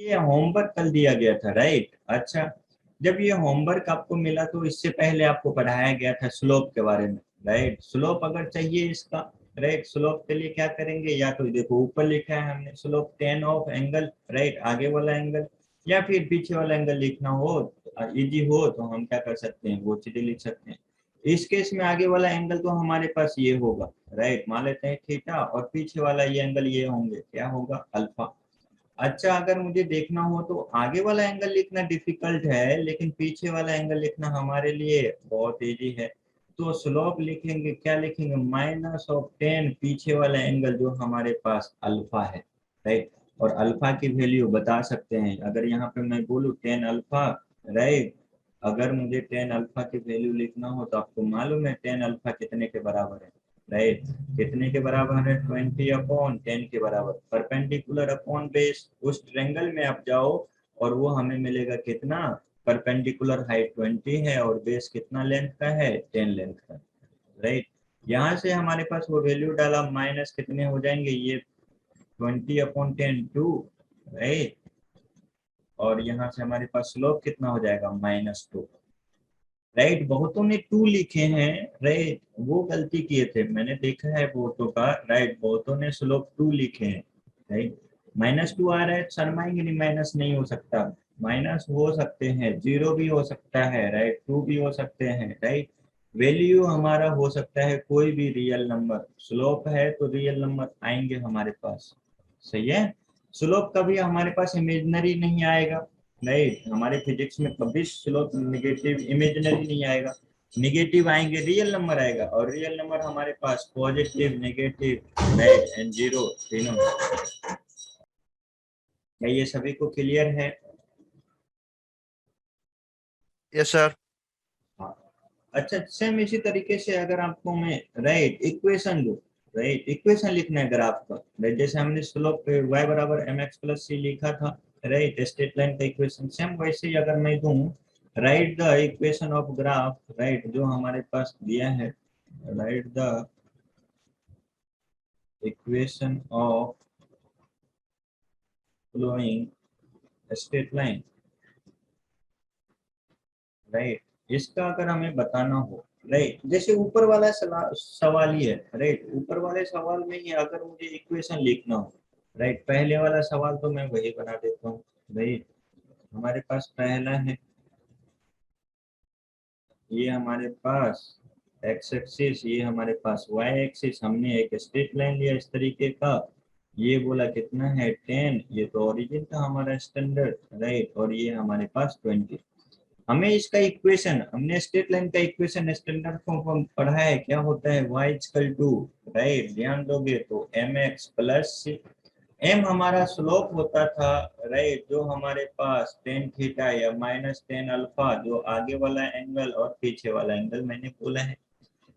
ये होमवर्क कल दिया गया था, राइट। अच्छा, जब ये होमवर्क आपको मिला तो इससे पहले आपको पढ़ाया गया था स्लोप के बारे में, राइट। स्लोप अगर चाहिए इसका, राइट, स्लोप के लिए क्या करेंगे, या तो देखो ऊपर लिखा है हमने slope tan of angle, right, आगे वाला एंगल, या फिर पीछे वाला एंगल लिखना हो, इजी हो तो हम क्या कर सकते हैं, वो चीजें लिख सकते हैं। इस केस में आगे वाला एंगल तो हमारे पास ये होगा, राइट, मान लेते हैं थीटा, और पीछे वाला ये एंगल ये होंगे, क्या होगा, अल्फा। अच्छा, अगर मुझे देखना हो तो आगे वाला एंगल लिखना डिफिकल्ट है, लेकिन पीछे वाला एंगल लिखना हमारे लिए बहुत इजी है। तो स्लोप लिखेंगे, क्या लिखेंगे, माइनस ऑफ टेन, पीछे वाला एंगल जो हमारे पास अल्फा है, राइट। और अल्फा की वैल्यू बता सकते हैं, अगर यहाँ पे मैं बोलूँ टेन अल्फा, राइट, अगर मुझे टेन अल्फा की वैल्यू लिखना हो तो आपको मालूम है टेन अल्फा कितने के बराबर है, राइट। कितने के बराबर है, 20/10 के बराबर, परपेंडिकुलर अपॉन बेस। उस ट्रेंगल में आप जाओ और वो हमें मिलेगा कितना, परपेंडिकुलर हाइट 20 है और बेस कितना लेंथ का है, 10 लेंथ का, राइट। यहाँ से हमारे पास वो वैल्यू डाला, माइनस कितने हो जाएंगे, ये 20/10 टू, राइट, और यहाँ से हमारे पास स्लोप कितना हो जाएगा, -2, राइट। बहुतों ने 2 लिखे हैं, राइट, वो गलती किए थे, मैंने देखा है बहुतों का, राइट, बहुतों ने स्लोप 2 लिखे हैं, राइट। -2 आ रहा है, शर्माएंगे नहीं, माइनस नहीं हो सकता, माइनस हो सकते हैं, 0 भी हो सकता है, राइट, 2 भी हो सकते हैं, राइट। वैल्यू हमारा हो सकता है कोई भी रियल नंबर, स्लोप है तो रियल नंबर आएंगे हमारे पास, सही है। स्लोप कभी हमारे पास इमेजिनरी नहीं आएगा, नहीं, हमारे फिजिक्स में कभी स्लोप निगेटिव इमेजिनरी नहीं आएगा, निगेटिव आएंगे, रियल नंबर आएगा, और रियल नंबर हमारे पास positive, negative, right and zero तीनों। क्या ये सभी को क्लियर है? Yes sir. हाँ। अच्छा, सेम इसी तरीके से अगर आपको मैं, राइट, इक्वेशन दो, राइट, इक्वेशन लिखना है ग्राफ का, राइट, जैसे हमने स्लोप पे y बराबर mx+c लिखा था, राइट, स्ट्रेट लाइन का इक्वेशन, सेम वैसे ही अगर मैं दूं, right the equation of graph, right, जो हमारे पास दिया है, right the equation of following straight line, right, इसका अगर हमें बताना हो, राइट, जैसे ऊपर वाला सवाल ही है, राइट, ऊपर वाले सवाल में ही अगर मुझे इक्वेशन लिखना हो, राइट, पहले वाला सवाल तो मैं वही बना देता हूँ, राइट। हमारे पास पहला है, ये हमारे पास एक्स एक्सिस, ये हमारे पास वाई एक्सिस, हमने एक स्ट्रेट लाइन लिया इस तरीके का, ये बोला कितना है 10, ये तो ओरिजिन था हमारा स्टैंडर्ड, राइट, और ये हमारे पास 20। हमें इसका इक्वेशन, हमने स्ट्रेट लाइन का इक्वेशन स्टैंडर्ड फॉर्म पढ़ा है, क्या होता है, y इक्वल टू, राइट, ध्यान दोगे तो mx+c, m हमारा स्लोप होता था, राइट, जो हमारे पास टेन थीटा या -10 अल्फा, जो आगे वाला एंगल और पीछे वाला एंगल मैंने बोला है,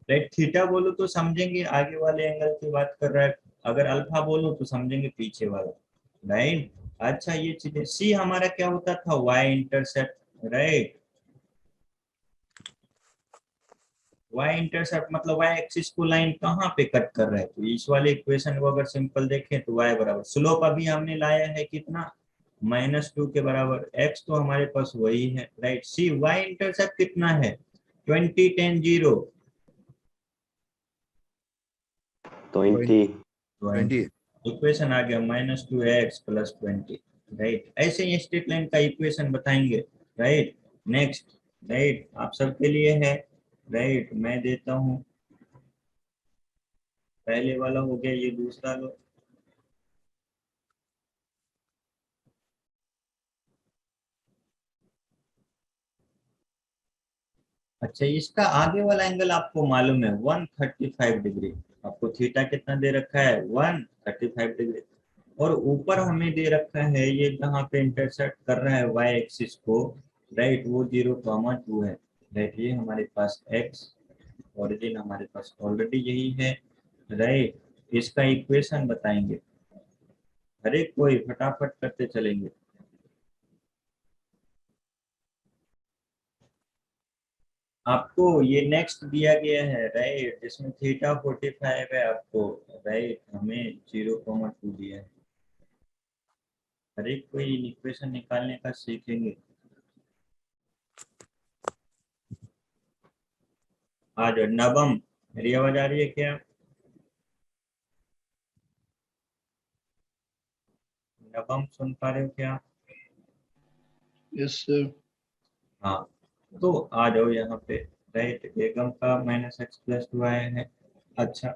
राइट। थीटा बोलो तो समझेंगे आगे वाले एंगल की बात कर रहा है, अगर अल्फा बोलो तो समझेंगे पीछे वाला, राइट। अच्छा, ये चीजें, सी हमारा क्या होता था, Y intercept, right, Y intercept मतलब वाई एक्सिस को लाइन कहाँ पे कट कर रहा है, तो इस वाले इक्वेशन को अगर सिंपल देखें तो वाई बराबर, स्लोप अभी हमने लाया है कितना, -2 के बराबर, एक्स तो हमारे पास वही है, राइट। सी वाई इंटरसेप्ट कितना है, 20 10 0, 20। 20। इक्वेशन आ गया -2x+20, राइट। ऐसे ही स्ट्रेट लाइन का इक्वेशन बताएंगे, राइट। नेक्स्ट, राइट, आप सबके लिए है, राइट, मैं देता हूँ, पहले वाला हो गया, ये दूसरा लो, अच्छा, इसका आगे वाला एंगल आपको मालूम है 135 डिग्री, आपको थीटा कितना दे रखा है, 135 डिग्री, और ऊपर हमें दे रखा है ये जहाँ पे इंटरसेक्ट कर रहा है वाई एक्सिस को, राइट, वो 0,2 है, राइट, ये हमारे पास एक्स, ओरिजिन हमारे पास ऑलरेडी यही है, राइट। इसका इक्वेशन बताएंगे, हर एक कोई फटाफट करते चलेंगे। आपको ये नेक्स्ट दिया गया है, राइट, जिसमें थीटा 45 है आपको, राइट, हमें 0,2 दिया है, हर एक कोई इक्वेशन निकालने का सीखेंगे। आज नवम, मेरी आवाज आ रही है क्या? नवम सुन पा रहे हो क्या? Yes, sir. हाँ, तो आ जाओ यहाँ पे। राइट, बेगम का -x+2 आया है। अच्छा,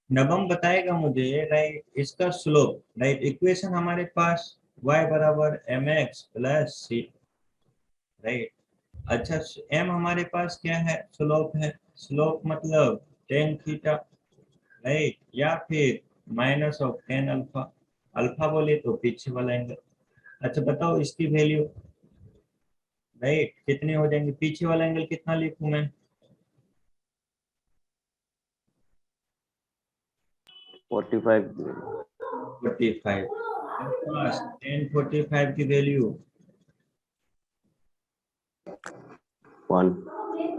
नवम बताएगा मुझे राइट इसका स्लोप। राइट, इक्वेशन हमारे पास y बराबर mx प्लस सी। राइट, अच्छा, m हमारे पास क्या है? स्लोप है। स्लोप मतलब टेन थीटा। राइट, या फिर minus of tan alpha. Alpha बोले तो पीछे वाला एंगल। अच्छा बताओ इसकी वैल्यू। राइट, कितने हो जाएंगे? पीछे वाला एंगल कितना लिखूं मैं? 45 45। बस टेन 45 की वैल्यू 1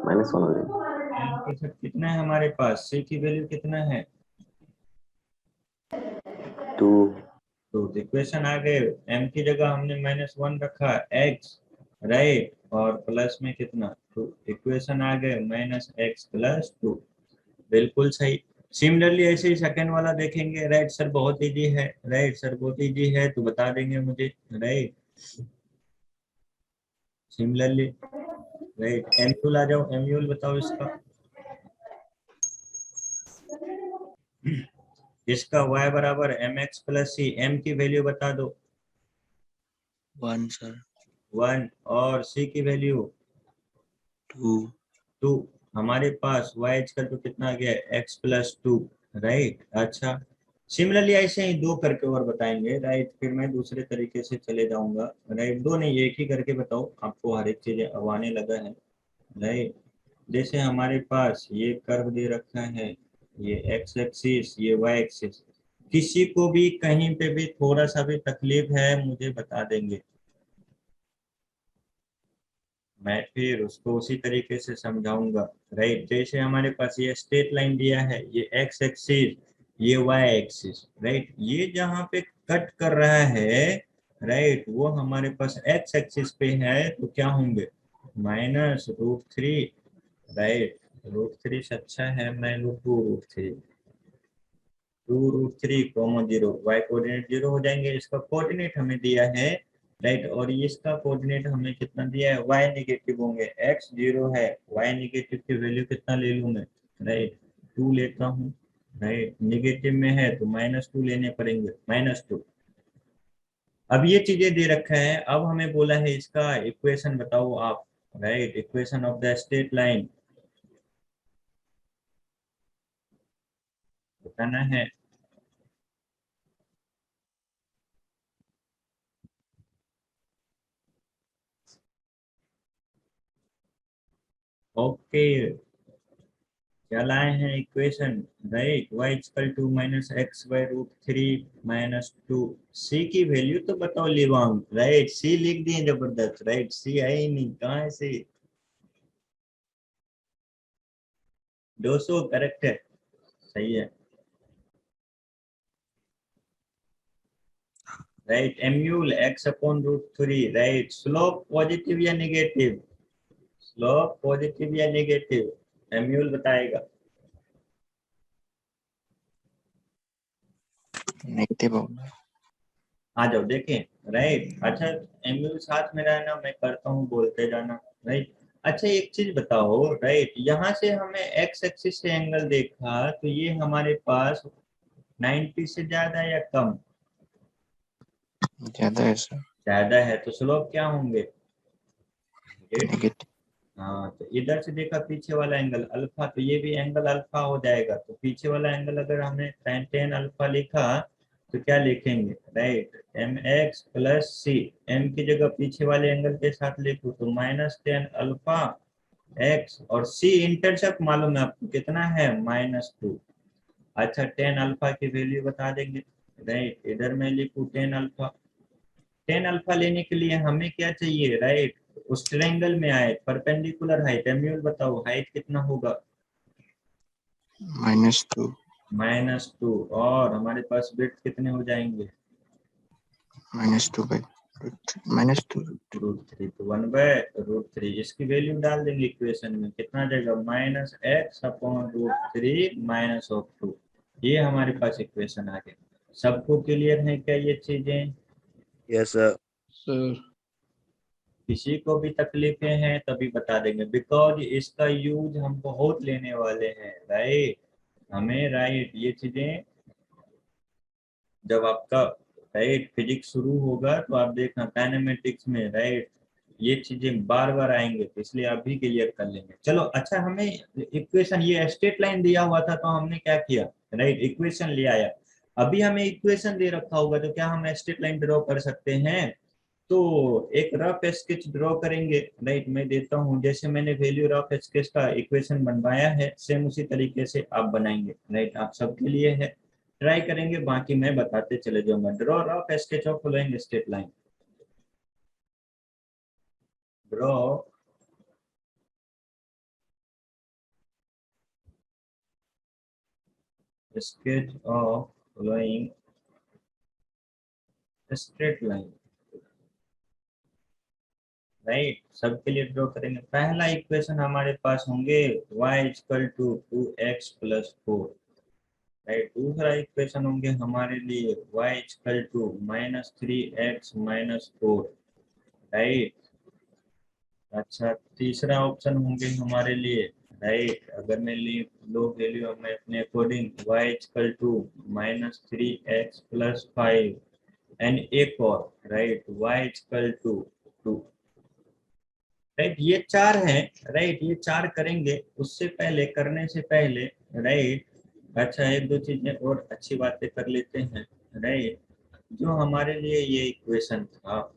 -1 हो जाएगा। टेन के साथ कितना है हमारे पास? सी की वैल्यू कितना है? 2 तो इक्वेशन आ गए। m की जगह हमने -1 रखा, x। राइट, और प्लस में कितना? तो इक्वेशन आ गए -x+2। बिल्कुल सही। सिमिलरली ऐसे ही सेकंड वाला देखेंगे। राइट सर बहुत इजी है। राइट सर बहुत इजी है तो बता देंगे मुझे। Right, similarly. राइट, एमयूल आ जाओ। एमयूल बताओ इसका। इसका y बराबर mx प्लस सी। m की वैल्यू बता दो। 1, sir. 1। और c की वैल्यू 2. 2। हमारे पास y का तो कितना आ गया? x+2। राइट, अच्छा, सिमिलरली ऐसे ही दो करके और बताएंगे। राइट, फिर मैं दूसरे तरीके से चले जाऊंगा। राइट, दो नहीं एक ही करके बताओ, आपको हर एक चीज अब आने लगा है। राइट, जैसे हमारे पास ये कर्व दे रखा है, ये एक्स एक्सिस, ये वाई एक्सिस। किसी को भी कहीं पे भी थोड़ा सा भी तकलीफ है मुझे बता देंगे, मैं फिर उसको उसी तरीके से समझाऊंगा। राइट, जैसे हमारे पास ये स्ट्रेट लाइन दिया है, ये एक्स एक्सिस, ये वाई एक्सिस। राइट, ये जहाँ पे कट कर रहा है, राइट, वो हमारे पास एक्स एक्सिस पे है तो क्या होंगे? -√3। राइट, √3 से अच्छा है मैं लूँ 2√3। 2√3, 0। y कोऑर्डिनेट 0 हो जाएंगे। इसका कोऑर्डिनेट हमें दिया है। राइट, और इसका कोऑर्डिनेट हमें कितना दिया है? y नेगेटिव होंगे। x 0 है, y नेगेटिव की वैल्यू कितना ले लूँ मैं? राइट, 2 लेता हूँ। राइट, नेगेटिव में है तो -2 लेने पड़ेंगे, -2। अब ये चीजें दे रखा है, अब हमें बोला है इसका इक्वेशन बताओ आप। Right, equation of the straight line बताना है। ओके, क्या लाए हैं equation? Right, y equal to -x/√3 -2। c की वैल्यू तो बताओ लिवांग। राइट, c लिख दिए जबरदस्त। राइट, c है ही नहीं, कहाँ है c? 200 करेक्ट है, सही है। राइट, एम्यूल x/√3। राइट, स्लोप पॉजिटिव या नेगेटिव? स्लोप पॉजिटिव या नेगेटिव? एम्यूल बताएगा। Negative होगा. आ जाओ देखें। राइट, अच्छा, एम्यूल साथ में रहना, मैं करता हूँ बोलते जाना। राइट, अच्छा एक चीज बताओ। राइट, यहाँ से हमें एक्स एक्सिस से एंगल देखा तो ये हमारे पास 90 से ज्यादा या कम? ज़्यादा है, sir. ज्यादा है तो स्लोप क्या होंगे? Negative. हाँ, तो इधर से देखा पीछे वाला एंगल अल्फा, तो ये भी एंगल अल्फा हो जाएगा। तो पीछे वाला एंगल अगर हमने tan अल्फा लिखा तो क्या लिखेंगे? राइट, mx प्लस सी। m की जगह पीछे वाले एंगल के साथ लिखो तो -tan अल्फा x, और c इंटरसेप्ट मालूम है आपको कितना है? -2। अच्छा, tan अल्फा की वैल्यू बता देंगे। राइट, इधर मैं लिखूँ tan अल्फा। tan अल्फा लेने के लिए हमें क्या चाहिए? राइट, उस ट्रायंगल में आए परपेंडिकुलर हाइट। एम्यूल बताओ हाइट कितना होगा? -2. -2। और हमारे पास बिट्स कितने हो जाएंगे? -2/√3 तो 1/√3 इसकी वैल्यू डाल देंगे इक्वेशन में, कितना आ जाएगा -x/√3 -2। ये हमारे पास इक्वेशन आ गया। सबको क्लियर है क्या ये चीजें? Yes sir. किसी को भी तकलीफें हैं तभी बता देंगे, बिकॉज इसका यूज हम बहुत लेने वाले हैं, राइट। हमें राइट ये चीजें जब आपका राइट फिजिक्स शुरू होगा तो आप देखना काइनेमेटिक्स में राइट ये चीजें बार बार आएंगे, तो इसलिए आप भी क्लियर कर लेंगे। चलो अच्छा, हमें इक्वेशन ये स्ट्रेट लाइन दिया हुआ था तो हमने क्या किया, राइट इक्वेशन ले आया। अभी हमें इक्वेशन दे रखा होगा तो क्या हम स्ट्रेट लाइन ड्रॉ कर सकते हैं? तो एक रफ स्केच ड्रॉ करेंगे, राइट। मैं देता हूँ, जैसे मैंने वैल्यू रफ स्केच का इक्वेशन बनवाया है सेम उसी तरीके से आप बनाएंगे, राइट। आप सबके लिए है, ट्राई करेंगे, बाकी मैं बताते चले जाऊंगा। Draw rough sketch of following straight line. Draw sketch of following straight line, right. सबके लिए ड्रॉ करेंगे। पहला इक्वेशन हमारे पास होंगे y equal to 2x plus 4, right. दूसरा इक्वेशन होंगे हमारे लिए y equal to -3x -4, right. अच्छा, तीसरा ऑप्शन होंगे हमारे लिए, राइट। अगर मैं लो वैल्यू हमें अपने according y equal to -3x plus 5 and एक और, right y equal to 2, right. ये चार हैं, राइट। ये चार करेंगे, उससे पहले करने से पहले, राइट। अच्छा, एक दो चीजें और अच्छी बातें कर लेते हैं, राइट। जो हमारे लिए ये इक्वेशन था,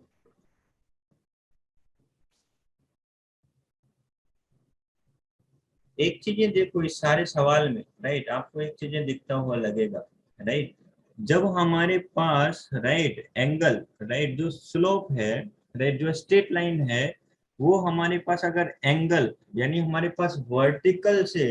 एक चीजें देखो इस सारे सवाल में, राइट। आपको एक चीजें दिखता हुआ लगेगा, राइट। जब हमारे पास राइट एंगल, राइट जो स्लोप है, राइट जो स्ट्रेट लाइन है, वो हमारे पास अगर एंगल यानी हमारे पास वर्टिकल से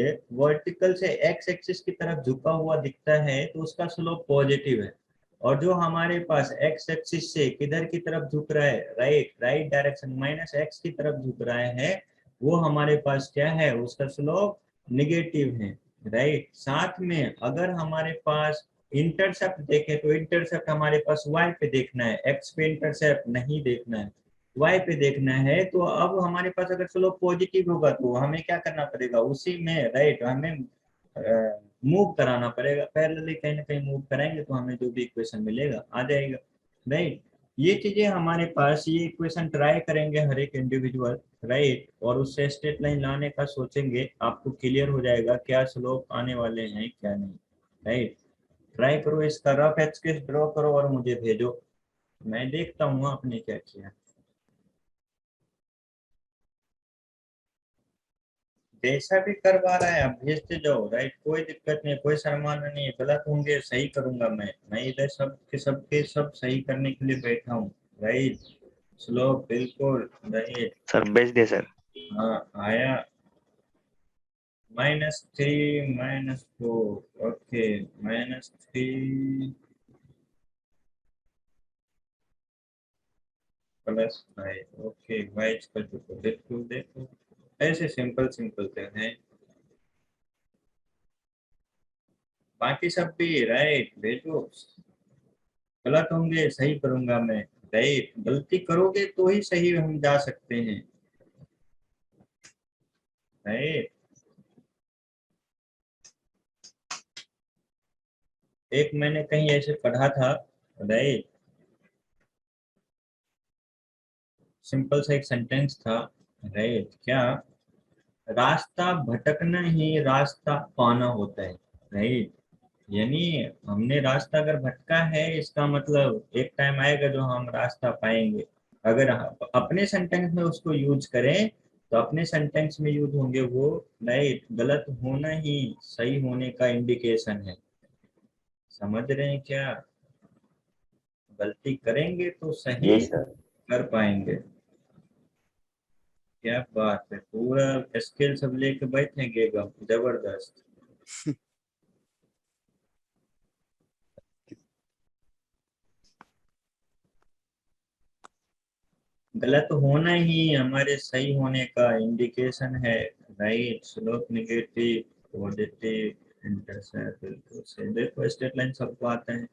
एक्स एक्सिस की तरफ झुका हुआ दिखता है तो उसका स्लोप पॉजिटिव है। और जो हमारे पास एक्स एक्सिस से किधर की तरफ झुक रहा है, राइट डायरेक्शन -x की तरफ झुक रहा है, वो हमारे पास क्या है, उसका स्लोप निगेटिव है, राइट। साथ में अगर हमारे पास इंटरसेप्ट देखें तो इंटरसेप्ट हमारे पास y पे देखना है, x पे इंटरसेप्ट नहीं देखना है, y पे देखना है। तो अब हमारे पास अगर स्लोप पॉजिटिव होगा तो हमें क्या करना पड़ेगा, उसी में राइट हमें मूव कराना पड़ेगा, पैरेलली कहीं ना कहीं मूव कराएंगे तो हमें जो भी इक्वेशन मिलेगा आ जाएगा, राइट। ये चीजें हमारे पास, ये इक्वेशन ट्राई करेंगे हर एक इंडिविजुअल, राइट। और उससे स्ट्रेट लाइन लाने का सोचेंगे, आपको क्लियर हो जाएगा क्या स्लोप आने वाले हैं क्या नहीं, राइट। ट्राई करो, इसका रफ स्केच ड्रॉ करो और मुझे भेजो, मैं देखता हूँ आपने क्या किया। जैसा भी करवा रहा है आप भेजते जाओ, राइट। कोई दिक्कत नहीं, कोई शर्माना नहीं है। गलत होंगे सही करूंगा मैं इधर सबके सब सही करने के लिए बैठा हूँ, राइट। स्लो बिल्कुल, राइट। सर भेज दे सर। हाँ आया, -3 -4, okay, -3 +5, okay. y equal to, देखो देखो ऐसे सिंपल सिंपल से हैं, बाकी सब भी राइट भेजो। गलत होंगे सही करूंगा मैं, राइट। गलती करोगे तो ही सही हम जा सकते हैं, राइट। एक मैंने कहीं ऐसे पढ़ा था, राइट, सिंपल सा एक सेंटेंस था, राइट। क्या, रास्ता भटकना ही रास्ता पाना होता है, राइट। यानी हमने रास्ता अगर भटका है, इसका मतलब एक टाइम आएगा जो हम रास्ता पाएंगे। अगर अपने सेंटेंस में उसको यूज करें तो अपने सेंटेंस में यूज होंगे वो, राइट। गलत होना ही सही होने का इंडिकेशन है, समझ रहे हैं क्या? गलती करेंगे तो सही यस सर। कर पाएंगे। क्या बात है, पूरा स्किल सब लेके बैठेंगे, जबरदस्त। गलत होना ही हमारे सही होने का इंडिकेशन है, right. Slope negative, positive, intercept, बिल्कुल सही। देखो स्ट्रेट लाइन सबको आता है,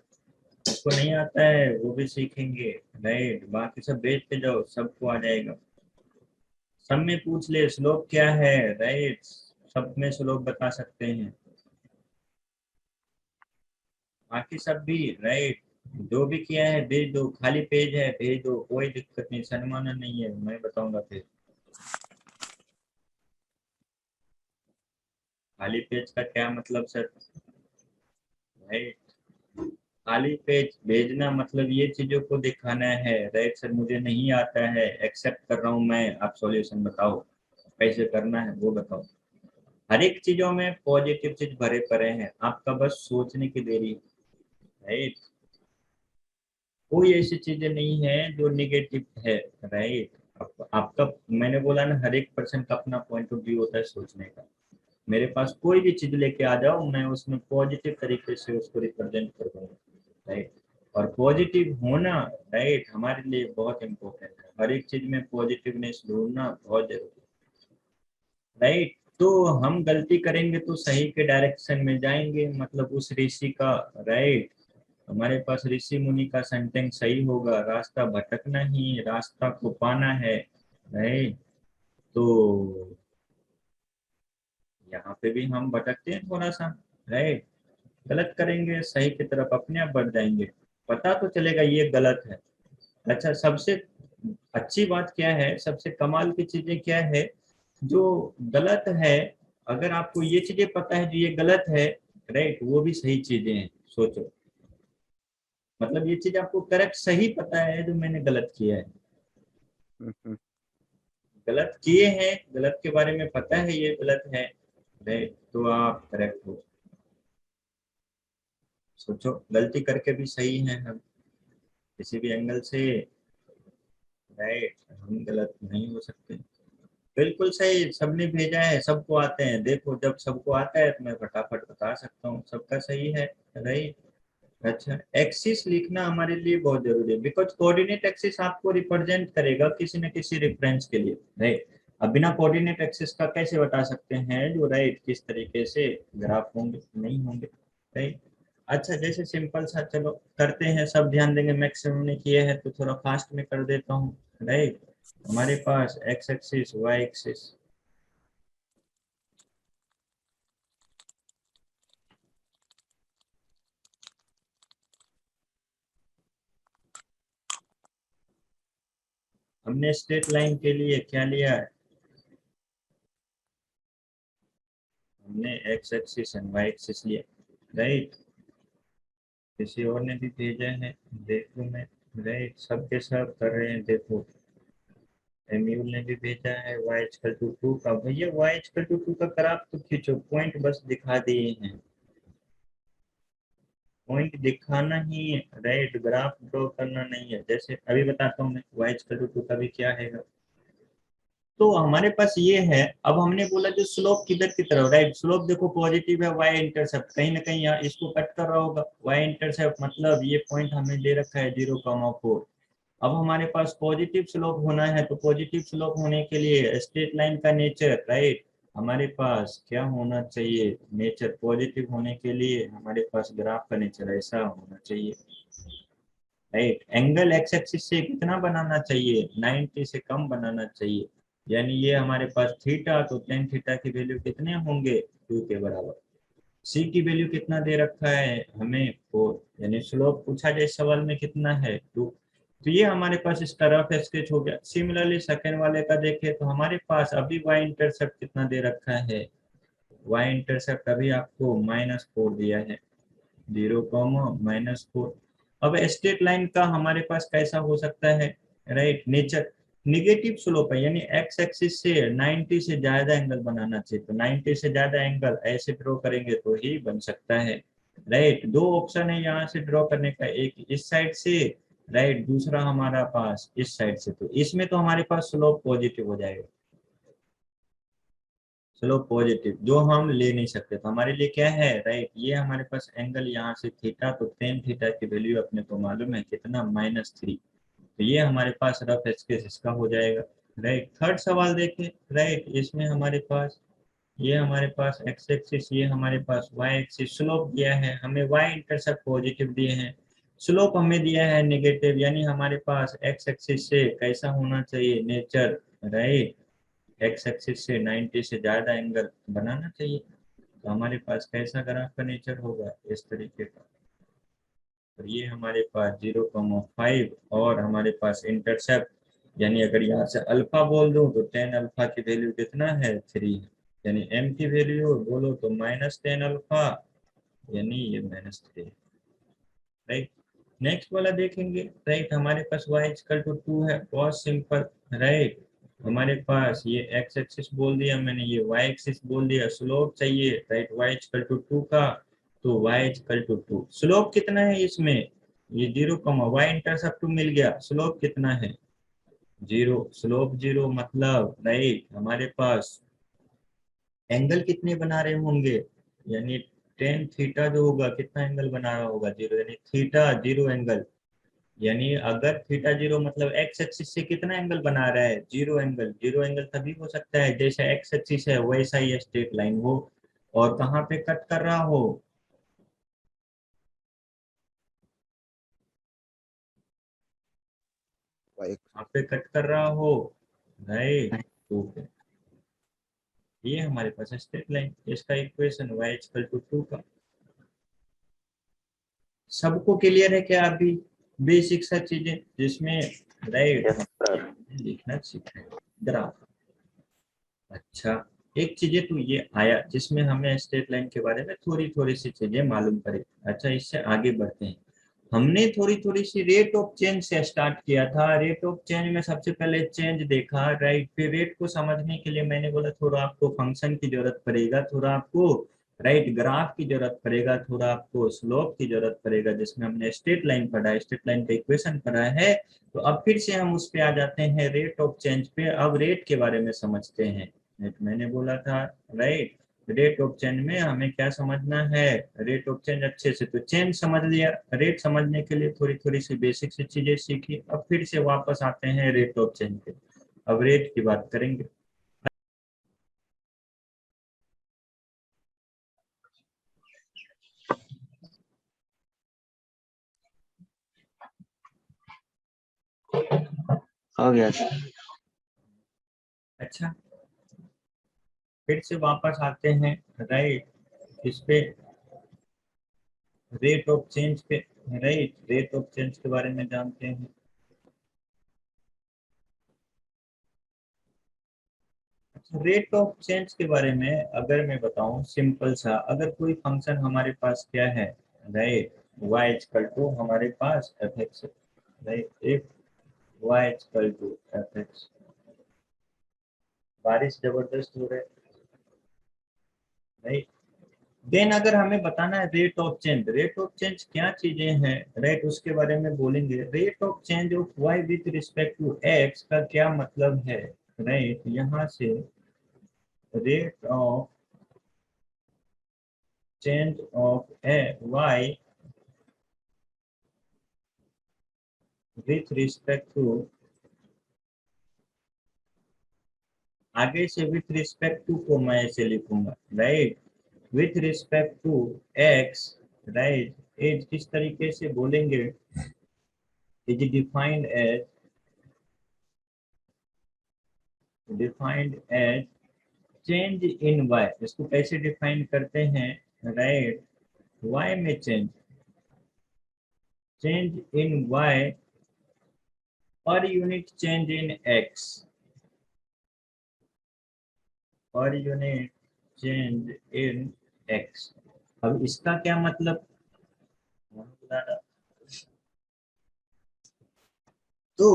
सबको नहीं आता है वो भी सीखेंगे, राइट। बाकी सब बेच के जाओ, सबको आ जाएगा। सब में पूछ ले स्लोप क्या है, राइट, सब में स्लोप बता सकते हैं। बाकी सब भी, राइट, जो भी किया है भेज दो, खाली पेज है भेज दो, कोई दिक्कत नहीं, शर्माना नहीं है, मैं बताऊंगा फिर। खाली पेज का क्या मतलब सर, राइट। खाली पेज भेजना मतलब ये चीजों को दिखाना है, राइट सर मुझे नहीं आता है, एक्सेप्ट कर रहा हूँ मैं, आप सॉल्यूशन बताओ कैसे करना है वो बताओ। हर एक चीजों में पॉजिटिव चीज भरे पड़े हैं, आपका बस सोचने की देरी, राइट। कोई ऐसी चीजें नहीं है जो निगेटिव है, राइट। आपका, मैंने बोला ना, हर एक पर्सन का अपना पॉइंट ऑफ व्यू होता है सोचने का। मेरे पास कोई भी चीज लेके आ जाओ, मैं उसमें पॉजिटिव तरीके से उसको रिप्रेजेंट कर दूंगा, राइट। और पॉजिटिव होना, राइट, हमारे लिए बहुत इम्पोर्टेंट है। हर एक चीज में पॉजिटिवनेस ढूंढना बहुत जरूरी है, राइट। तो हम गलती करेंगे तो सही के डायरेक्शन में जाएंगे, मतलब उस ऋषि का, राइट, हमारे पास ऋषि मुनि का सेंटेंस सही होगा, रास्ता भटकना ही रास्ता को पाना है, राइट। तो यहाँ पे भी हम भटकते हैं थोड़ा सा, राइट। गलत करेंगे सही की तरफ अपने आप बढ़ जाएंगे, पता तो चलेगा ये गलत है। अच्छा, सबसे अच्छी बात क्या है, सबसे कमाल की चीजें क्या है, जो गलत है, अगर आपको ये चीजें पता है जो ये गलत है, राइट, वो भी सही चीजें हैं। सोचो, मतलब ये चीज आपको करेक्ट सही पता है जो मैंने गलत किया है, गलत किए हैं, गलत के बारे में पता है ये गलत है, राइट, तो आप करेक्ट हो। सोचो, गलती करके भी सही है हम, किसी भी एंगल से, राइट, हम गलत नहीं हो सकते। बिल्कुल सही, सबने भेजा है, सबको आते हैं। देखो जब सबको आता है तो मैं फटाफट बता सकता हूँ सबका सही है, राइट। अच्छा, एक्सिस लिखना हमारे लिए बहुत जरूरी है, बिकॉज कोऑर्डिनेट एक्सिस आपको रिप्रेजेंट करेगा किसी न किसी रेफरेंस के लिए, राइट। अब बिना कोऑर्डिनेट एक्सिस का कैसे बता सकते हैं जो, राइट, किस तरीके से ग्राफ होंगे नहीं होंगे, राइट। अच्छा, जैसे सिंपल सा, चलो करते हैं, सब ध्यान देंगे, मैक्सिमम ने किए हैं तो थोड़ा फास्ट में कर देता हूँ, राइट। हमारे पास एक्स एक्सिस, वाई एक्सिस, हमने स्ट्रेट लाइन के लिए क्या लिया है, हमने X axis and Y axis लिया, राइट। किसी और ने भी भेजा है, देखो मैं, राइट, सबके सब कर रहे हैं, देखो एम्यूल ने भी भेजा है वाई इक्वल टू 2 का। भैया वाई इक्वल टू 2 का ग्राफ तो खींचो, पॉइंट बस दिखा दिए हैं, पॉइंट दिखाना ही है, राइट, ग्राफ ड्रॉ करना नहीं है। जैसे अभी बताता हूँ मैं, वाई इक्वल टू 2 का भी क्या है। तो हमारे पास ये है, अब हमने बोला जो स्लोप किधर की तरफ, राइट, स्लोप देखो पॉजिटिव है, वाई इंटरसेप्ट कहीं ना कहीं यहाँ इसको कट कर रहा होगा, वाई इंटरसेप्ट मतलब ये पॉइंट हमें दे रखा है 0,4। अब हमारे पास पॉजिटिव स्लोप होना है, तो पॉजिटिव स्लोप होने के लिए स्ट्रेट लाइन का नेचर, राइट, हमारे पास क्या होना चाहिए, नेचर पॉजिटिव होने के लिए हमारे पास ग्राफ का नेचर ऐसा होना चाहिए, राइट। एंगल एक्स एक्सिस से कितना बनाना चाहिए, 90 से कम बनाना चाहिए, यानी ये हमारे पास थीटा, तो टेन थीटा की वैल्यू कितने होंगे, 2 के बराबर। सी की वैल्यू कितना दे रखा है हमें, 4, यानी स्लोप पूछा जाए सवाल में कितना है, 2। तो ये हमारे पास इसका रफ स्केच हो गया। सिमिलरली सेकंड वाले का देखें तो हमारे पास अभी वाई इंटरसेप्ट कितना दे रखा है, वाई इंटरसेप्ट अभी आपको -4 दिया है, 0,-4। अब स्ट्रेट लाइन का हमारे पास कैसा हो सकता है, राइट, नेचर निगेटिव स्लोप है, यानी एक्स एक्सिस से 90 से ज्यादा एंगल बनाना चाहिए, तो 90 से ज्यादा एंगल ऐसे ड्रॉ करेंगे तो ही बन सकता है, राइट। दो ऑप्शन है यहाँ से ड्रॉ करने का, एक इस साइड से, राइट, दूसरा हमारा पास इस साइड से, तो इसमें तो हमारे पास स्लोप पॉजिटिव हो जाएगा, चलो पॉजिटिव जो हम ले नहीं सकते, तो हमारे लिए क्या है, राइट, ये हमारे पास एंगल यहाँ से थीटा, तो टेन थीटा की वैल्यू अपने को मालूम है कितना, -3, तो ये हमारे पास रफ स्केच इसका हो जाएगा, राइट। थर्ड सवाल देखें, राइट। इसमें हमारे पास ये हमारे पास एक्स एक्सिस, ये हमारे पास वाई एक्सिस, स्लोप दिया है हमें, वाई इंटरसेप्ट पॉजिटिव दिए हैं, स्लोप हमें दिया है नेगेटिव, यानी हमारे पास एक्स एक्सिस से कैसा होना चाहिए नेचर, राइट। एक्स एक्सिस से 90 से ज्यादा एंगल बनाना चाहिए। तो हमारे पास कैसा ग्राफ का नेचर होगा, इस तरीके का। और ये हमारे पास 0,5 और हमारे पास इंटरसेप्ट, यानी अगर यहाँ से अल्फा बोल दूं तो 10 अल्फा की वैल्यू कितना है, 3 है। यानी m की वैल्यू बोलो तो -10 अल्फा, यानी ये -3, राइट। नेक्स्ट वाला देखेंगे, राइट। हमारे पास y = 2 है, बहुत सिंपल, राइट। हमारे पास ये x एक्सिस बोल दिया मैंने, ये y एक्सिस बोल दिया, स्लोप चाहिए, राइट। y = 2 का, तो y = 2, स्लोप कितना है इसमें, ये 0, y इंटरसेप्ट मिल गया, स्लोप कितना है 0, स्लोप 0 मतलब, राइट। हमारे पास एंगल कितने बना रहे होंगे, यानी टेन थीटा जो होगा कितना एंगल बना रहा होगा, 0, यानी थीटा 0 एंगल। यानी अगर थीटा 0 मतलब एक्स एक्सिस से कितना एंगल बना रहा है, 0 एंगल। 0 एंगल तभी हो सकता है जैसे एक्स एक्सिस है वैसा ही स्ट्रेट लाइन हो, और कहाँ पे कट कर रहा हो, कहाँ पे कट कर रहा हो, राइट, टू पे। ये हमारे पास स्ट्रेट लाइन, इसका इक्वेशन y = 2 का। सबको क्लियर है क्या अभी, बेसिक सा चीजें जिसमें, राइट, Yes, sir. लिखना सीखना है, ग्राफ। अच्छा, एक चीजें तो ये आया जिसमें हमें स्ट्रेट लाइन के बारे में थोड़ी थोड़ी सी चीजें मालूम पड़े। अच्छा, इससे आगे बढ़ते हैं। हमने थोड़ी थोड़ी सी रेट ऑफ चेंज से स्टार्ट किया था। रेट ऑफ चेंज में सबसे पहले चेंज देखा, राइट। फिर रेट को समझने के लिए मैंने बोला थोड़ा आपको फंक्शन की जरूरत पड़ेगा, थोड़ा आपको, राइट, ग्राफ की जरूरत पड़ेगा, थोड़ा आपको स्लोप की जरूरत पड़ेगा, जिसमें हमने स्ट्रेट लाइन पढ़ा है, स्ट्रेट लाइन का इक्वेशन पढ़ा है। तो अब फिर से हम उस पे आ जाते हैं, रेट ऑफ चेंज पे। अब रेट के बारे में समझते हैं। मैंने बोला था, राइट, रेट ऑफ चेंज में हमें क्या समझना है, रेट ऑफ चेंज अच्छे से तो चेंज समझ लिया, रेट समझने के लिए थोड़ी थोड़ी सी बेसिक सी चीजें सीखी। अब फिर से वापस आते हैं रेट ऑफ चेंज पे, अब रेट की बात करेंगे। हो गया सर। अच्छा, फिर से वापस आते हैं, राइट, इस पे, रेट ऑफ चेंज पे, राइट। रेट ऑफ चेंज के बारे में जानते हैं। रेट ऑफ चेंज के बारे में अगर मैं बताऊं सिंपल सा, अगर कोई फंक्शन हमारे पास क्या है, राइट, y = हमारे पास fx, right, if y = fx। बारिश जबरदस्त हो रहा है, राइट। देन अगर हमें बताना है rate of change, rate of change क्या चीजें हैं, राइट, उसके बारे में बोलेंगे। Rate of change of y with respect to x का क्या मतलब है, राइट। यहाँ से rate of change of y with respect to, आगे से विथ रिस्पेक्ट टू को मैं ऐसे लिखूंगा, right, with respect to x, right, is किस तरीके से बोलेंगे, is defined as change in y। इसको कैसे डिफाइन करते हैं, राइट, y में change, change in y per unit change in x, per unit change in x। अब इसका क्या मतलब, तो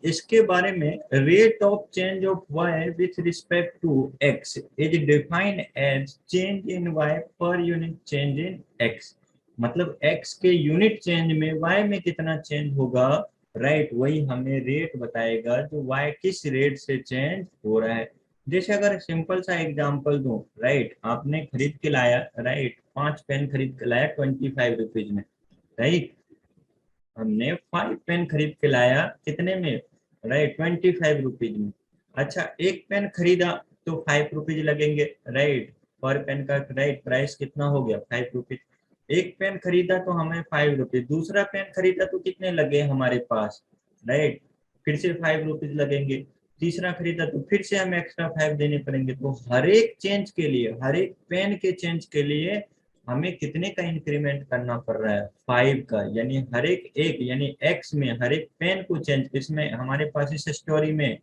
इसके बारे में, rate of change of y with respect to x is defined as change in y per unit change in x। मतलब x के यूनिट चेंज में y में कितना चेंज होगा, राइट, वही हमें रेट बताएगा, जो y किस रेट से चेंज हो रहा है। जैसे अगर सिंपल सा एग्जांपल दूं, राइट, आपने खरीद के लाया, राइट, 5 पेन खरीद के लाया 25 रुपीज में, राइट। हमने 5 पेन खरीद के लाया, कितने में, राइट 25 रुपीज में। अच्छा, एक पेन खरीदा तो 5 रुपीज लगेंगे, राइट, पर पेन का राइट प्राइस कितना हो गया 5 रुपीज। एक पेन खरीदा तो हमें 5 रुपीज, दूसरा पेन खरीदा तो कितने लगे हमारे पास, राइट, फिर से 5 रुपीज लगेंगे, तीसरा खरीदा तो फिर से हमें एक्स्ट्रा 5 देने पड़ेंगे। तो हर एक चेंज के लिए, हर एक पेन के चेंज के लिए हमें कितने का इंक्रीमेंट करना पड़ रहा है, 5 का, यानी हर एक यानी एक्स में हर एक पेन को चेंज, इसमें हमारे पास इस स्टोरी में,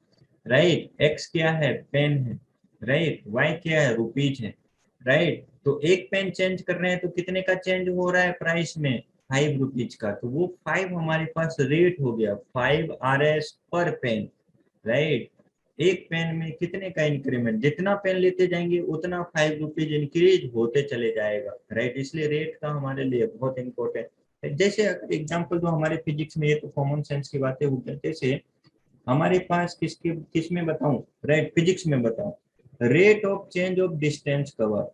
राइट, एक्स क्या है, पेन है, राइट, वाई क्या है, रुपीज है, राइट। तो एक पेन चेंज कर रहे हैं तो कितने का चेंज हो रहा है प्राइस में, 5 रुपीज का। तो वो 5 हमारे पास रेट हो गया, 5 RS पर पेन, राइट। एक पेन में कितने का इंक्रीमेंट, जितना पेन लेते जाएंगे उतना 5 रुपीज इंक्रीज होते चले जाएगा, राइट। इसलिए रेट का हमारे लिए बहुत इंपॉर्टेंट है। जैसे एग्जांपल दो हमारे फिजिक्स में, ये तो कॉमन सेंस की बातें हो गई, जैसे हमारे पास किस में बताऊं, राइट, फिजिक्स में बताऊं, rate of change of distance cover,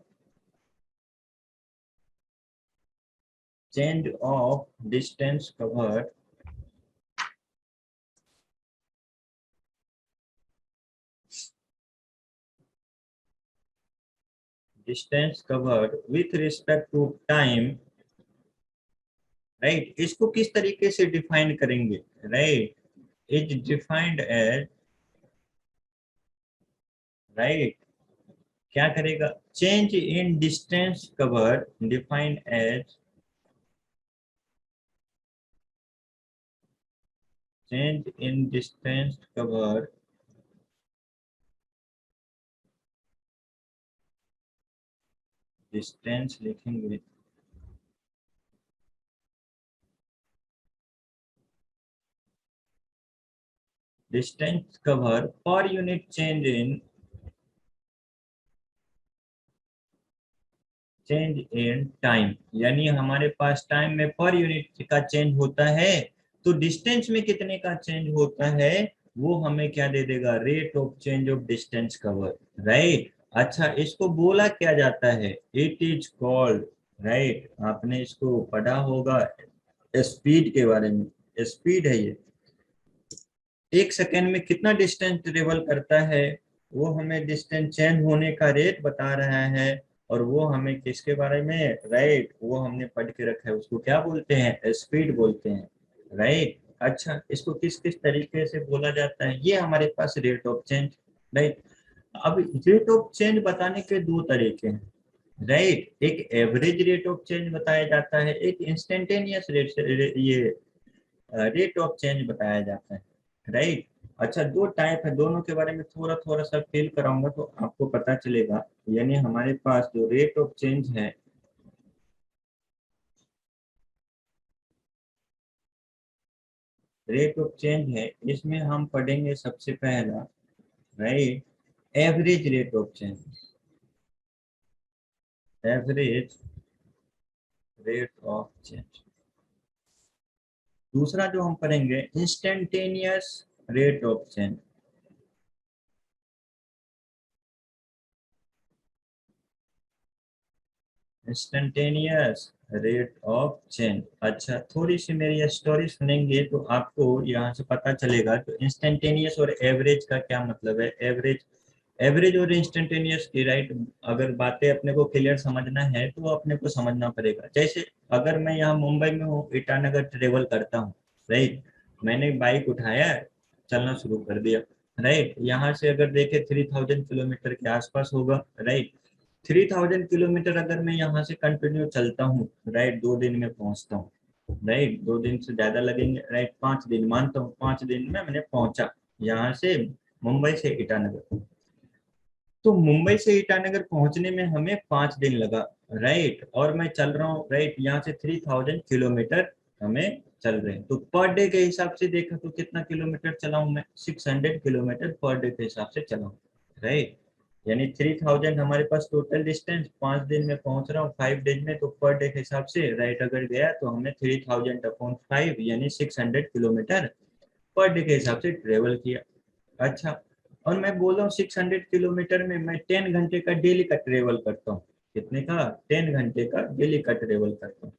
change of distance cover distance covered with respect to time, right, इसको किस तरीके से डिफाइन करेंगे, right, is defined as, right, क्या करेगा, change in distance covered defined as, change in distance covered distance लिखेंगे, distance cover पर unit change in, change in time, यानी हमारे पास टाइम में पर यूनिट का चेंज होता है, तो डिस्टेंस में कितने का चेंज होता है वो हमें क्या दे देगा, rate of change of distance cover, right. अच्छा, इसको बोला क्या जाता है, इट इज कॉल्ड, राइट, आपने इसको पढ़ा होगा स्पीड के बारे में, स्पीड है ये, एक सेकेंड में कितना डिस्टेंस ट्रेवल करता है, वो हमें डिस्टेंस चेंज होने का रेट बता रहा है। और वो हमें किसके बारे में, राइट, वो हमने पढ़ के रखा है, उसको क्या बोलते हैं, स्पीड बोलते हैं, राइट। अच्छा, इसको किस किस तरीके से बोला जाता है, ये हमारे पास रेट ऑफ चेंज, राइट। अब रेट ऑफ चेंज बताने के दो तरीके हैं, राइट, एक एवरेज रेट ऑफ चेंज बताया जाता है, एक इंस्टेंटेनियस रेट, ये रेट ऑफ चेंज बताया जाता है, राइट। अच्छा, दो टाइप है, दोनों के बारे में थोड़ा थोड़ा सा फील कराऊंगा तो आपको पता चलेगा। यानी हमारे पास जो रेट ऑफ चेंज है, रेट ऑफ चेंज है, इसमें हम पढ़ेंगे सबसे पहला, right, average rate of change, average rate of change. दूसरा जो हम पढ़ेंगे, instantaneous rate of change, instantaneous rate of change. अच्छा, थोड़ी सी मेरी स्टोरी सुनेंगे तो आपको यहाँ से पता चलेगा तो इंस्टेंटेनियस और एवरेज का क्या मतलब है। एवरेज, एवरेज और इंस्टेंटेनियस की, राइट, अगर बातें अपने को क्लियर समझना है तो अपने को समझना पड़ेगा। जैसे अगर मैं यहाँ मुंबई में हूँ, ईटानगर ट्रेवल करता हूँ, राइट, मैंने बाइक उठाया, चलना शुरू कर दिया, राइट, यहाँ से अगर देखे 3000 किलोमीटर के आसपास होगा, राइट। 3000 किलोमीटर अगर मैं यहाँ से कंटिन्यू चलता हूँ, राइट, 2 दिन में पहुंचता हूँ, राइट, 2 दिन से ज्यादा लगेंगे, राइट, 5 दिन मानता हूँ, 5 दिन में मैंने पहुंचा यहाँ से, मुंबई से ईटानगर। तो मुंबई से ईटानगर पहुंचने में हमें 5 दिन लगा, राइट, और मैं चल रहा हूँ, राइट, यहाँ से 3000 किलोमीटर हमें चल रहे हैं। तो पर डे के हिसाब से देखा तो कितना किलोमीटर चला हूँ मैं, 600 किलोमीटर पर डे के हिसाब से चला हूँ, राइट। यानी 3000 हमारे पास टोटल डिस्टेंस, 5 दिन में पहुंच रहा हूँ 5 डेज में, तो पर डे के हिसाब से, राइट, अगर गया तो हमने 3000/5 यानी 600 किलोमीटर पर डे के हिसाब से ट्रेवल किया। अच्छा, और मैं बोल रहा हूँ 600 किलोमीटर में मैं 10 घंटे का डेली का ट्रेवल करता हूँ, कितने का, 10 घंटे का डेली का ट्रेवल करता हूँ।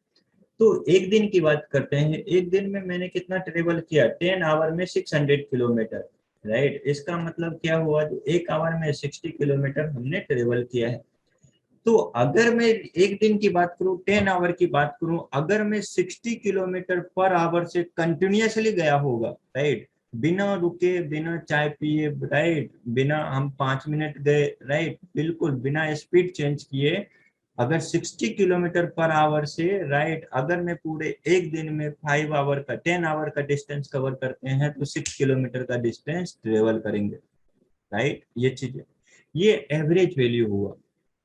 तो एक दिन की बात करते हैं, एक दिन में मैंने कितना ट्रेवल किया, 10 आवर में 600 किलोमीटर, राइट। इसका मतलब क्या हुआ, जो एक आवर में 60 किलोमीटर हमने ट्रेवल किया है। तो अगर मैं एक दिन की बात करूं, 10 आवर की बात करूं, अगर मैं 60 किलोमीटर पर आवर से कंटिन्यूअसली गया होगा, राइट, बिना रुके, बिना चाय पिए, राइट, बिना हम 5 मिनट गए, राइट, बिल्कुल बिना स्पीड चेंज किए, अगर 60 किलोमीटर पर आवर से, राइट, अगर मैं पूरे एक दिन में 5 आवर का 10 आवर का डिस्टेंस कवर करते हैं तो 6 किलोमीटर का डिस्टेंस ट्रेवल करेंगे, राइट। ये चीजें, ये एवरेज वैल्यू हुआ,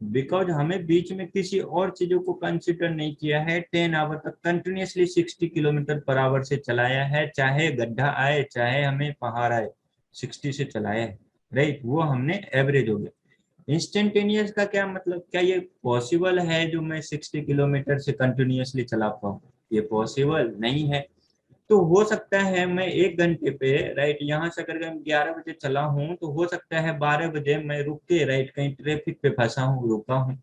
बिकॉज हमें बीच में किसी और चीजों को कंसिडर नहीं किया है। 10 आवर तक कंटिन्यूअसली 60 किलोमीटर पर आवर से चलाया है, चाहे गड्ढा आए चाहे हमें पहाड़ आए, 60 से चलाया है, राइट, वो हमने एवरेज हो गया। इंस्टेंटेनियस का क्या मतलब, क्या ये पॉसिबल है जो मैं 60 किलोमीटर से कंटिन्यूअसली चला पाऊँ? ये पॉसिबल नहीं है। तो हो सकता है मैं 1 घंटे पे, राइट, यहाँ से अगर मैं 11 बजे चला हूँ तो हो सकता है 12 बजे मैं रुक के, राइट, कहीं ट्रैफिक पे फंसा हूँ, रुका हूँ।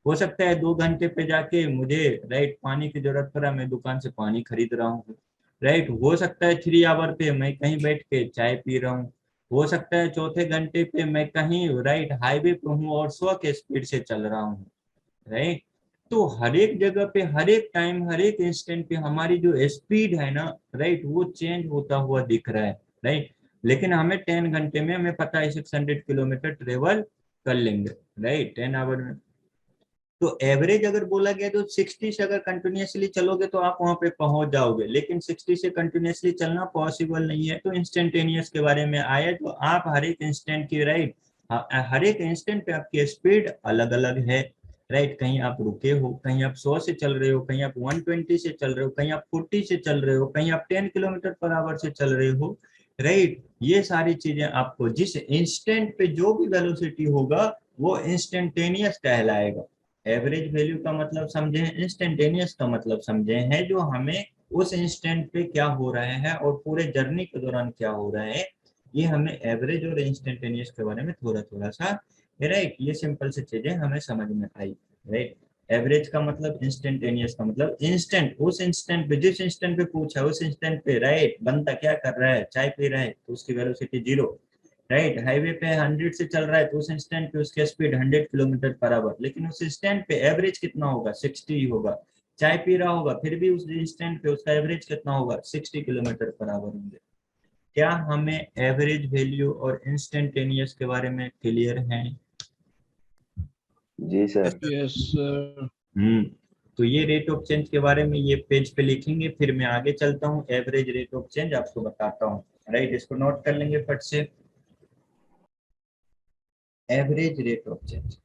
हो सकता है 2 घंटे पे जाके मुझे, राइट, पानी की जरूरत पड़ा, मैं दुकान से पानी खरीद रहा हूँ, राइट। हो सकता है 3 आवर पे मैं कहीं बैठ के चाय पी रहा हूँ। हो सकता है चौथे घंटे पे मैं कहीं, राइट, हाईवे पे हूँ और 100 के स्पीड से चल रहा हूँ, राइट। तो हर एक जगह पे, हर एक टाइम, हर एक इंस्टेंट पे हमारी जो स्पीड है ना, राइट, वो चेंज होता हुआ दिख रहा है, राइट। लेकिन हमें 10 घंटे में, हमें पता है 600 किलोमीटर ट्रेवल कर लेंगे, राइट, 10 आवर में। तो एवरेज अगर बोला गया तो 60 से अगर कंटिन्यूअसली चलोगे तो आप वहां पे पहुंच जाओगे, लेकिन 60 से कंटिन्यूअसली चलना पॉसिबल नहीं है। तो इंस्टेंटेनियस के बारे में आया, तो आप हर एक इंस्टेंट की, राइट, हर एक इंस्टेंट पे आपकी स्पीड अलग अलग है, राइट। कहीं आप रुके हो, कहीं आप 100 से चल रहे हो, कहीं आप 120 से चल रहे हो, कहीं आप 40 से चल रहे हो, कहीं आप 10 किलोमीटर पर आवर से चल रहे हो, राइट। ये सारी चीजें आपको जिस इंस्टेंट पे जो भी वेलोसिटी होगा वो इंस्टेंटेनियस कहलाएगा। एवरेज वैल्यू का मतलब समझे, इंस्टेंटेनियस का मतलब समझे हैं, जो हमें उस इंस्टेंट पे क्या हो रहा है और पूरे जर्नी के दौरान क्या हो रहा है, ये हमें एवरेज और इंस्टेंटेनियस के बारे में थोड़ा थोड़ा सा, राइट, ये सिंपल सी चीजें हमें समझ में आई, राइट। एवरेज का मतलब, इंस्टेंटेनियस का मतलब इंस्टेंट, उस इंस्टेंट पे, जिस इंस्टेंट पे पूछा उस इंस्टेंट पे, राइट, बंदा क्या कर रहा है, चाय पी रहा है तो उसकी वेलोसिटी 0, राइट। हाईवे पे 100 से चल रहा है तो उस इंस्टेंट पे उसकी स्पीड 100 किलोमीटर पर आवर, लेकिन उस इंस्टेंट पे एवरेज कितना होगा, 60 ही होगा। चाय पी रहा होगा फिर भी उस इंस्टेंट पे उसका एवरेज कितना होगा, 60 किलोमीटर पर आवर होंगे। क्या हमें एवरेज वैल्यू और इंस्टेंटेनियस के बारे में क्लियर है? जी सर। Yes sir. तो ये रेट ऑफ चेंज के बारे में ये पेज पे लिखेंगे, फिर मैं आगे चलता हूँ, एवरेज रेट ऑफ चेंज आपको बताता हूँ, राइट। इसको नोट कर लेंगे फट से, average rate of change,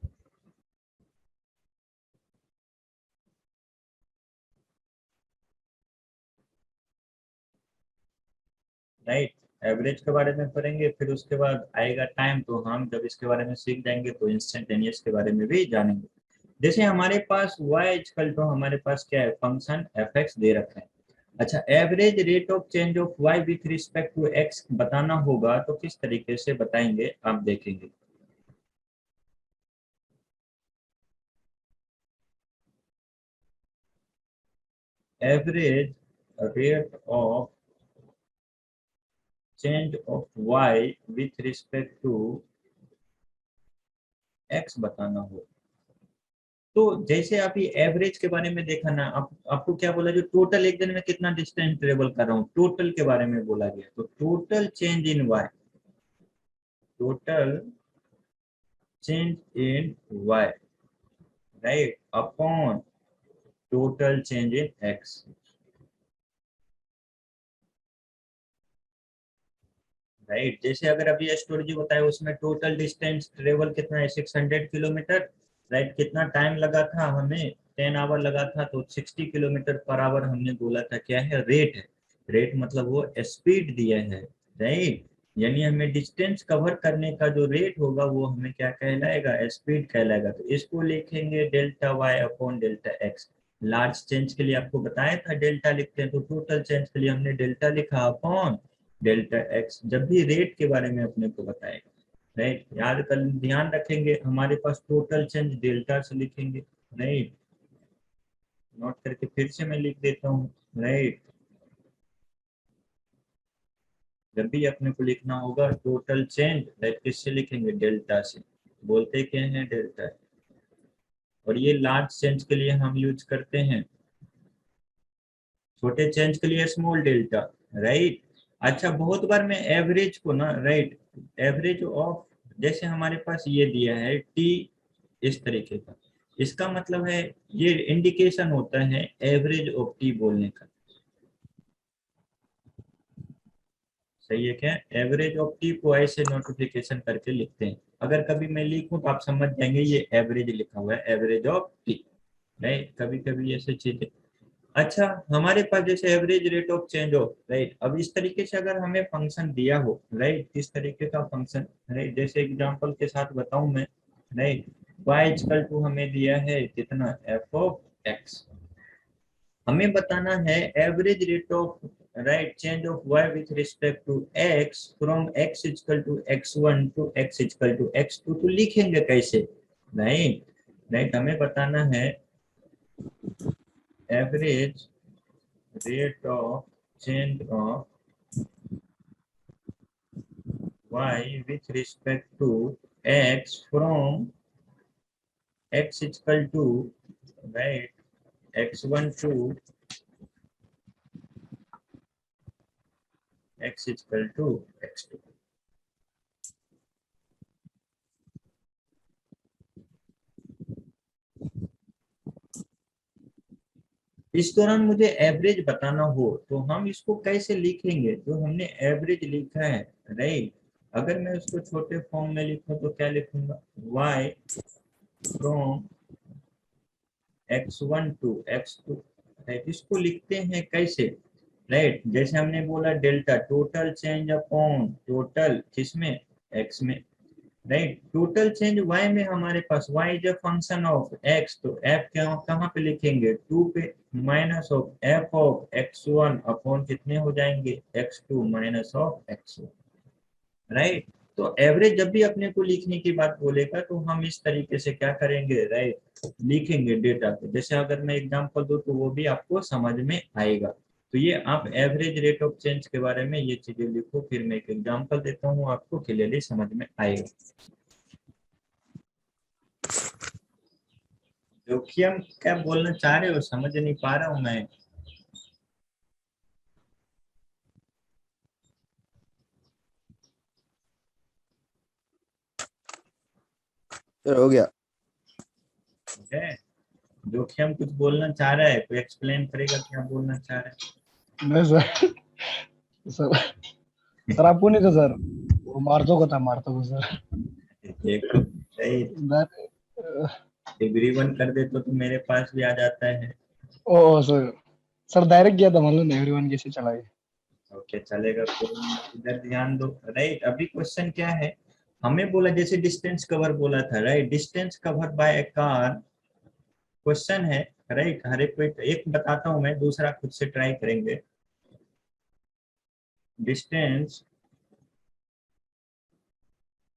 right. Average के बारे में पढ़ेंगे, फिर उसके बाद आएगा टाइम, तो हम जब इसके बारे में सीख जाएंगे तो इंस्टेंटेनियस के बारे में भी जानेंगे। जैसे हमारे पास y इक्वल टू, हमारे पास क्या है, फंक्शन fx दे रखा है। अच्छा, average rate of change of y with respect to x बताना होगा तो किस तरीके से बताएंगे आप देखेंगे। Average rate of change of y with respect to x बताना हो, तो जैसे आप ये एवरेज के बारे में देखा ना, आपको क्या बोला, जो टोटल एक दिन में कितना डिस्टेंस ट्रेवल कर रहा हूँ, टोटल के बारे में बोला गया। तो total change in y, total change in y, right, upon total change in x, right. जैसे अगर अभी स्टोरी जी बताया उसमें टोटल डिस्टेंस ट्रेवल कितना है, 600 किलोमीटर, राइट। कितना टाइम लगा था हमें, 10 आवर लगा था, तो 60 किलोमीटर पर आवर हमने बोला था, क्या है, रेट है। रेट मतलब वो स्पीड दिया है, राइट। यानी हमें डिस्टेंस कवर करने का जो रेट होगा वो हमें क्या कहलाएगा, स्पीड कहलाएगा। तो इसको लिखेंगे delta Y upon delta x. Large change के लिए आपको बताया था डेल्टा लिखते हैं, तो टोटल चेंज के लिए हमने डेल्टा लिखा अपॉन डेल्टा एक्स, जब भी रेट के बारे में अपने को बताएगा, राइट। याद कर, ध्यान रखेंगे, हमारे पास टोटल चेंज डेल्टा से लिखेंगे, राइट। नोट करके फिर से मैं लिख देता हूँ, राइट। जब भी अपने को लिखना होगा टोटल चेंज, राइट, किससे लिखेंगे, डेल्टा से। बोलते क्या है, डेल्टा। और ये लार्ज चेंज के लिए हम यूज करते हैं, छोटे चेंज के लिए स्मॉल डेल्टा, राइट। अच्छा, बहुत बार मैं एवरेज को ना, राइट, एवरेज ऑफ, जैसे हमारे पास ये दिया है टी इस तरीके का, इसका मतलब है ये इंडिकेशन होता है एवरेज ऑफ टी बोलने का। सही है क्या, एवरेज ऑफ टी को ऐसे नोटिफिकेशन करके लिखते हैं। अगर कभी मैं लिखूं तो आप समझ जाएंगे ये एवरेज लिखा हुआ है, एवरेज ऑफ टी, राइट। कभी कभी ऐसे चीजें। अच्छा, हमारे पास जैसे एवरेज रेट ऑफ चेंज हो, राइट। अब इस तरीके से अगर हमें फंक्शन दिया हो, राइट, किस तरीके का फंक्शन, राइट, जैसे एग्जांपल के साथ बताऊं मैं, राइट, y इक्वल टू हमें दिया है कितना, f ऑफ x। हमें बताना है average rate of, right, change of y with respect to x from x equal to x1 to x equal to x2। तो लिखेंगे कैसे, राइट, राइट, हमें बताना है average rate of change of y with respect to x from x equal to, right, x1 to x equal to x2। इस दौरान मुझे average बताना हो तो हम इसको कैसे लिखेंगे, जो हमने एवरेज लिखा है, राइट। अगर मैं उसको छोटे फॉर्म में लिखूं तो क्या लिखूंगा, y from x1 to x2, right. इसको लिखते हैं कैसे, राइट, जैसे हमने बोला delta, total change upon total किसमें, x में, राइट। टोटल चेंज y में हमारे पास y is a function of x, तो f क्या कहाँ पे लिखेंगे, 2 पे, minus of f of x1 upon कितने हो जाएंगे, x2 minus of x1, right. तो एवरेज जब भी अपने को लिखने की बात बोलेगा तो हम इस तरीके से क्या करेंगे, राइट, लिखेंगे डेटा पे। जैसे अगर मैं एग्जांपल दूं तो वो भी आपको समझ में आएगा। तो ये आप एवरेज रेट ऑफ चेंज के बारे में ये चीजें लिखो, फिर मैं एक एग्जांपल देता हूँ, आपको क्लियरली समझ में आएगा। जोखिम क्या बोलना चाह रहे हो, समझ नहीं पा रहा हूँ मैं। सर हो गया। ओके, जोखिम कुछ बोलना चाह रहा है, कोई एक्सप्लेन करेगा क्या बोलना चाह रहा नहीं सर, सर सर आपको नहीं था सर, वो मार्तो को था, मार्तो को सर। है। देखो, सही, मैं एवरीवन कर दे तो मेरे पास भी आ जाता है। ओ सर, सर डायरेक्ट किया था, मालूम नहीं एवरीवन कैसे चला गया। ओके, चलेगा, कोई नहीं, इधर ध्यान दो, राइट। अभी क्वेश्चन क्या है, हमें बोला जैसे डिस्टेंस कवर बोला था, right, distance cover by A car question है, राइट। हर एक कोई एक बताता हूं मैं, दूसरा खुद से ट्राई करेंगे। Distance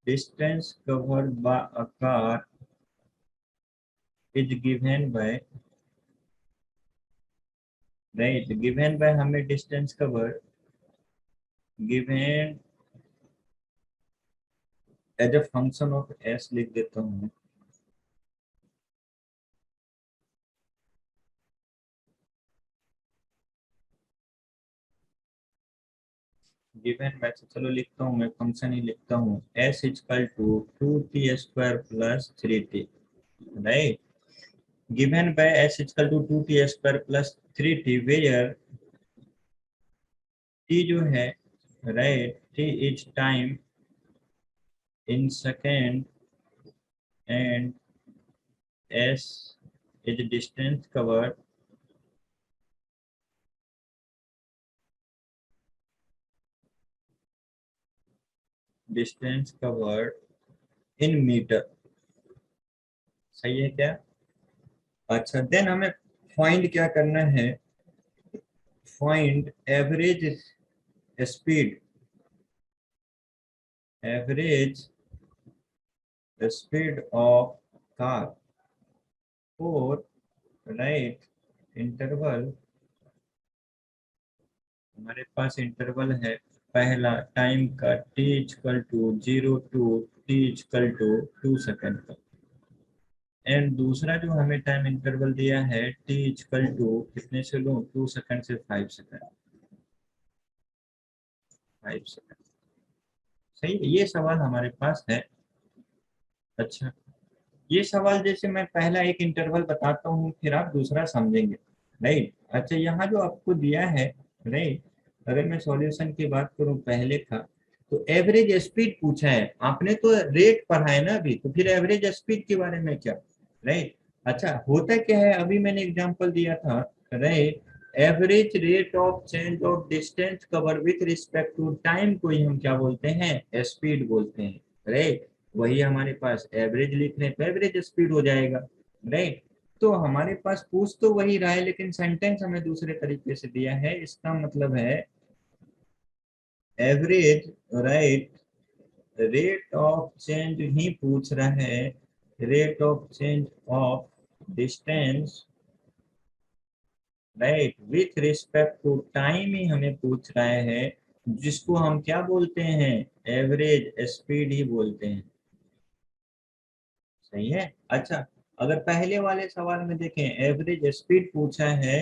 distance covered by a car is given by, right, given by, हमें distance cover given as a function of S लिख देता हूँ। गिवन में से चलो लिखता हूँ, मैं फंक्शन ही लिखता हूँ, s equal to 2t² plus 3t, right. Given by s equal to 2t² plus 3t, where t जो है, right, t is time in second and s is distance covered in metre. सही है क्या। अच्छा, then हमें find क्या करना है, find average speed, average speed of car और, राइट, इंटरवल, हमारे पास इंटरवल है पहला टाइम का t equal to 0 to t equal to 2 second का, एंड दूसरा जो हमें टाइम इंटरवल दिया है t इक्वल टू कितने से लूं, 2 सेकेंड से 5 सेकेंड, 5 सेकेंड। सही है, ये सवाल हमारे पास है। अच्छा, ये सवाल जैसे मैं पहला एक इंटरवल बताता हूँ फिर आप दूसरा समझेंगे, राइट। अच्छा, यहाँ जो आपको दिया है, राइट, अगर मैं सॉल्यूशन की बात करूँ पहले का, तो एवरेज स्पीड पूछा है, आपने तो रेट पढ़ा है ना अभी, तो फिर एवरेज स्पीड के बारे में क्या, राइट। अच्छा, होता क्या है, अभी मैंने एग्जांपल दिया था, right, average rate of change of distance cover with respect to time को ही हम क्या बोलते हैं, स्पीड बोलते हैं, राइट। वही हमारे पास एवरेज लिखने पे एवरेज स्पीड हो जाएगा, राइट। तो हमारे पास पूछ तो वही रहा है लेकिन सेंटेंस हमें दूसरे तरीके से दिया है, इसका मतलब है average, right, rate of change ही पूछ रहा है, rate of change of distance, right, with respect to time ही हमें पूछ रहा है, जिसको हम क्या बोलते हैं, एवरेज स्पीड ही बोलते हैं। सही है। अच्छा, अगर पहले वाले सवाल में देखें एवरेज स्पीड पूछा है,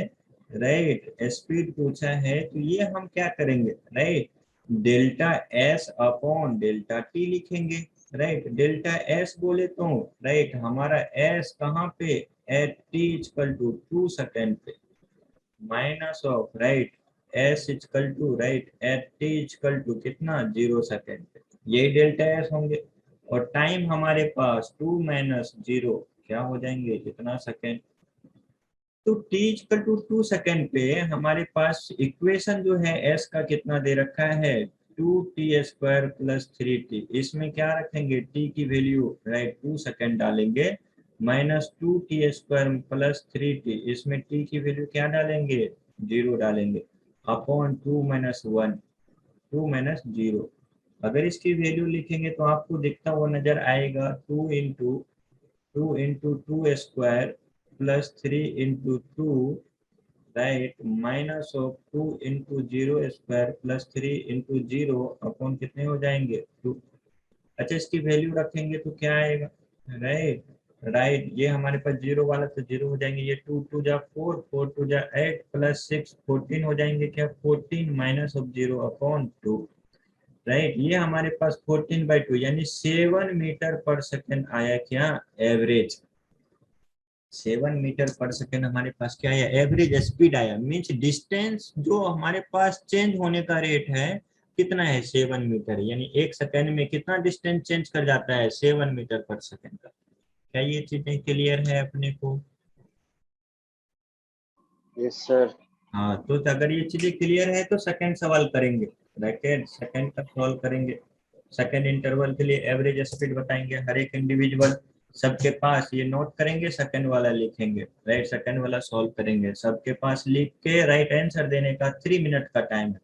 राइट, स्पीड पूछा है, तो ये हम क्या करेंगे, right, delta S upon delta T लिखेंगे, राइट। डेल्टा एस बोले तो, राइट, हमारा एस कहाँ पे, at T equal to 2 second पे, minus of, right, S equal to, right, at T equal to कितना, 0 सेकेंड पे, यही डेल्टा एस होंगे। और टाइम हमारे पास 2 माइनस 0 क्या हो जाएंगे, कितना सेकेंड। तो t इक्वल टू 2 सेकेंड पे हमारे पास इक्वेशन जो है s का कितना दे रखा है, 2t स्क्वायर प्लस 3t, इसमें क्या रखेंगे, t की वैल्यू, राइट, 2 सेकेंड डालेंगे, minus 2t square plus 3t, इसमें t की वैल्यू क्या डालेंगे, 0 डालेंगे, अपॉन 2 माइनस 1, 2 माइनस 0। अगर इसकी वैल्यू लिखेंगे तो आपको दिखता हुआ नजर आएगा, 2 into 2 square plus 3 into 2, right, minus of 2 into 0 square plus 3 into 0 upon कितने हो जाएंगे, 2। अच्छा, इसकी वैल्यू रखेंगे तो क्या आएगा, राइट, राइट, ये हमारे पास 0 वाला तो 0 हो जाएंगे, ये 2 टू जा 4, 4 टू जा 8 प्लस 6 14 हो जाएंगे, क्या 14 माइनस ऑफ 0 अपॉन 2, राइट। ये हमारे पास 14/2 यानी 7 मीटर पर सेकेंड आया, क्या एवरेज, 7 मीटर पर सेकेंड हमारे पास क्या आया, एवरेज स्पीड आया, मीन्स डिस्टेंस जो हमारे पास चेंज होने का रेट है कितना है, 7 मीटर, यानी 1 सेकेंड में कितना डिस्टेंस चेंज कर जाता है, 7 मीटर पर सेकेंड का। क्या ये चीजें क्लियर है अपने को? Yes sir. हाँ, तो अगर ये चीजें क्लियर है तो सेकंड सवाल करेंगे, ब्रैकेट सेकंड का सॉल्व करेंगे। सेकंड इंटरवल के लिए एवरेज स्पीड बताएंगे हर एक इंडिविजुअल, सबके पास ये नोट करेंगे, सेकंड वाला लिखेंगे, राइट, सेकंड वाला सॉल्व करेंगे, सबके पास लिख के राइट आंसर देने का 3 मिनट का टाइम है।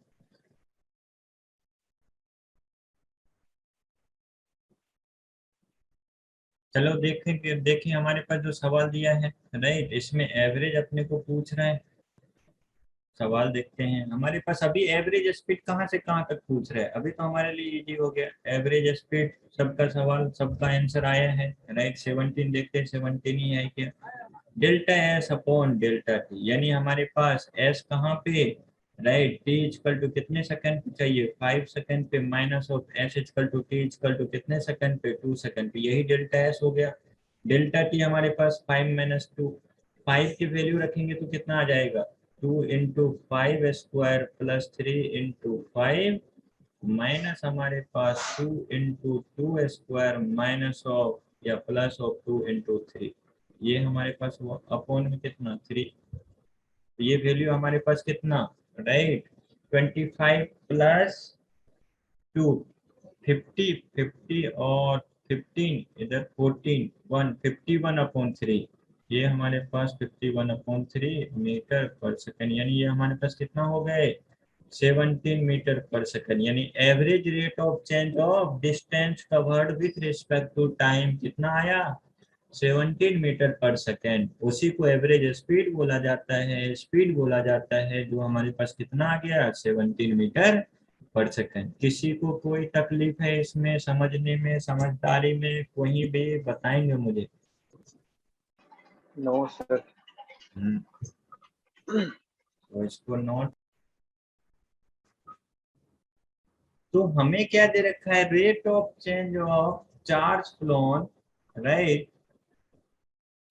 चलो देखेंगे, देखिए हमारे पास जो सवाल दिया है, राइट, इसमें एवरेज अपने को पूछ रहा है। सवाल देखते हैं, हमारे पास अभी एवरेज स्पीड कहाँ से कहाँ तक पूछ रहे हैं, अभी तो हमारे लिए इजी हो गया, एवरेज स्पीड सबका सवाल सबका आंसर आया है, राइट। 17 देखते हैं, 17 ही है क्या, delta S upon delta t, यानी हमारे पास एस कहाँ पे, राइट, टी इक्वल टू कितने सेकंड पे चाहिए, 5 सेकंड पे, minus of s equal to t equal to कितने सेकंड पे, 2 सेकंड पे, यही डेल्टा एस हो गया। डेल्टा टी हमारे पास 5 माइनस 2, 5 की वैल्यू रखेंगे तो कितना आ जाएगा, 2 into 5 square plus 3 into 5, minus हमारे पास 2 इंटू 2 स्क्वायर माइनस ऑफ या प्लस ऑफ 2 इंटू 3, ये हमारे पास अपॉन में कितना 3, तो ये वैल्यू हमारे पास कितना, राइट, 25 प्लस 2, 50, 50 और 15 इधर 14, 51/3, ये हमारे पास 51/3 मीटर पर सेकंड, यानी ये हमारे पास कितना हो गए, 17 मीटर पर सेकंड, यानी average rate of change of distance covered with respect to time कितना आया, 17 मीटर पर सेकेंड, उसी को एवरेज स्पीड बोला जाता है, स्पीड बोला जाता है, जो हमारे पास कितना आ गया 17 मीटर पर सेकेंड। किसी को कोई तकलीफ है इसमें समझने में, समझदारी में, कोई भी बताएंगे मुझे? No sir. तो इसको नोट। तो हमें क्या दे रखा है, rate of change of charge flown, right,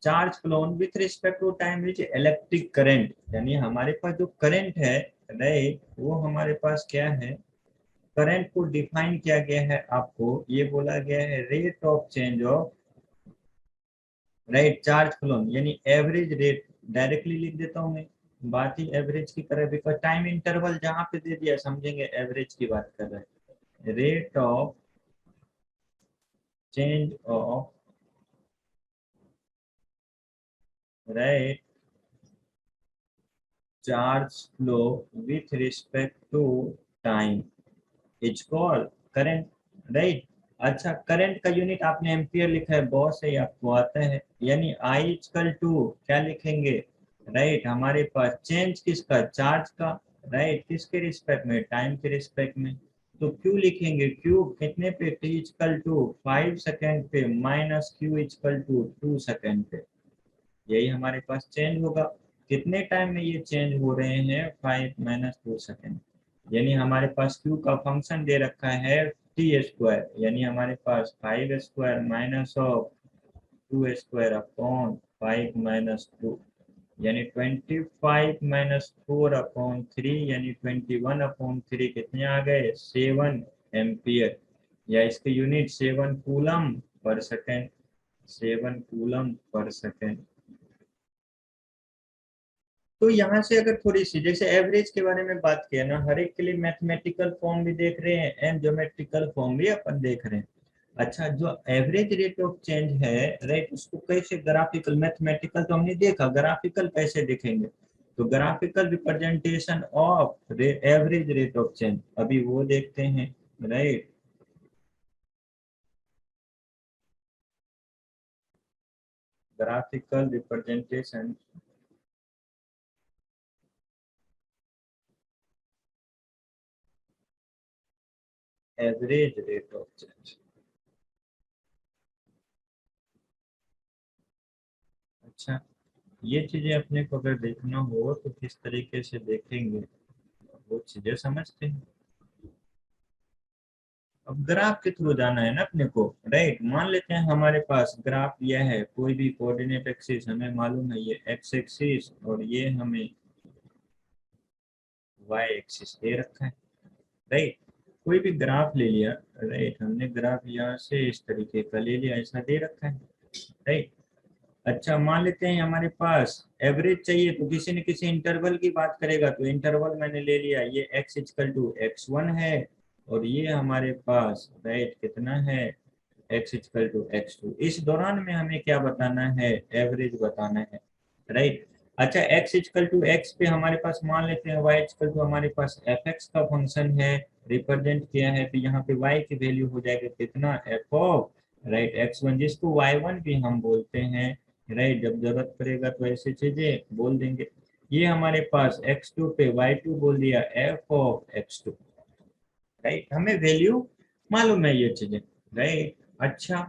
charge flown with respect to time which electric current, यानी हमारे पास जो करंट है, राइट, वो हमारे पास क्या है, करंट को डिफाइन किया गया है, आपको ये बोला गया है rate of change of, right, charge phloem, यानी एवरेज रेट, डायरेक्टली लिख देता हूं मैं, बात ही एवरेज की तरह, बिकॉज टाइम इंटरवल जहां पे दे दिया समझेंगे एवरेज की बात कर रहे हैं। Rate of change of, right, charge flow with respect to time is called current, right. अच्छा, करंट का यूनिट आपने एम्पियर लिखा है, बहुत सही, आपको आता है, यानी आई इक्वल टू क्या लिखेंगे, राइट, हमारे पास चेंज किसका, चार्ज का, राइट, किसके रिस्पेक्ट में, टाइम के रिस्पेक्ट में, तो क्यू लिखेंगे, क्यू कितने पे, टी इक्वल टू 5 सेकेंड पे minus q equal to 2 second पे, यही हमारे पास चेंज होगा। कितने टाइम में ये चेंज हो रहे हैं, 5 माइनस 2 सेकेंड, यानी हमारे पास Q का फंक्शन दे रखा है टी स्क्वायर, यानी हमारे पास 5 square minus of 2 square upon 5 minus 2, यानी 25 माइनस 4 अपॉन 3, यानी 21 अपॉन 3 कितने आ गए, 7 एम्पियर, या इसके unit 7 coulomb per second, 7 coulomb per second. तो यहाँ से अगर थोड़ी सी, जैसे एवरेज के बारे में बात किया ना, हर एक के लिए मैथमेटिकल फॉर्म भी देख रहे हैं एंड ज्योमेट्रिकल फॉर्म भी अपन देख रहे हैं। अच्छा, जो एवरेज रेट ऑफ चेंज है, राइट, उसको कैसे ग्राफिकल, मैथमेटिकल तो हमने देखा, ग्राफिकल कैसे देखेंगे, तो graphical representation of average rate of change, अभी वो देखते हैं, right. Graphical representation average rate of change. अच्छा, ये चीजें अपने को अगर देखना हो तो किस तरीके से देखेंगे, वो चीजें समझते हैं। अब ग्राफ के थ्रू जाना है ना अपने को, राइट, मान लेते हैं हमारे पास ग्राफ यह है, कोई भी कोऑर्डिनेट एक्सिस हमें मालूम है, ये एक्स एक्सिस और ये हमें वाई एक्सिस दे रखा है, राइट, कोई भी ग्राफ ले लिया, राइट, हमने ग्राफ यहाँ से इस तरीके का ले लिया, ऐसा दे रखा है, राइट। अच्छा, मान लेते हैं हमारे पास एवरेज चाहिए, तो किसी न किसी इंटरवल की बात करेगा, तो इंटरवल मैंने ले लिया, ये x इक्वल टू x1 है, और ये हमारे पास, राइट, कितना है, x इक्वल टू x2। इस दौरान में हमें क्या बताना है, एवरेज बताना है, राइट। अच्छा, x इक्वल टू x पे हमारे पास मान लेते हैं y इक्वल टू, हमारे पास fx का फंक्शन है, रिप्रेजेंट किया है, तो यहाँ पे y की वैल्यू हो जाएगा कितना, f ऑफ, राइट, x1, जिसको y1 भी हम बोलते हैं, राइट, जब जरूरत पड़ेगा तो ऐसी चीजें बोल देंगे। ये हमारे पास x2 पे y2 बोल दिया, f ऑफ x2, राइट, हमें वैल्यू मालूम है ये चीजें, राइट। अच्छा,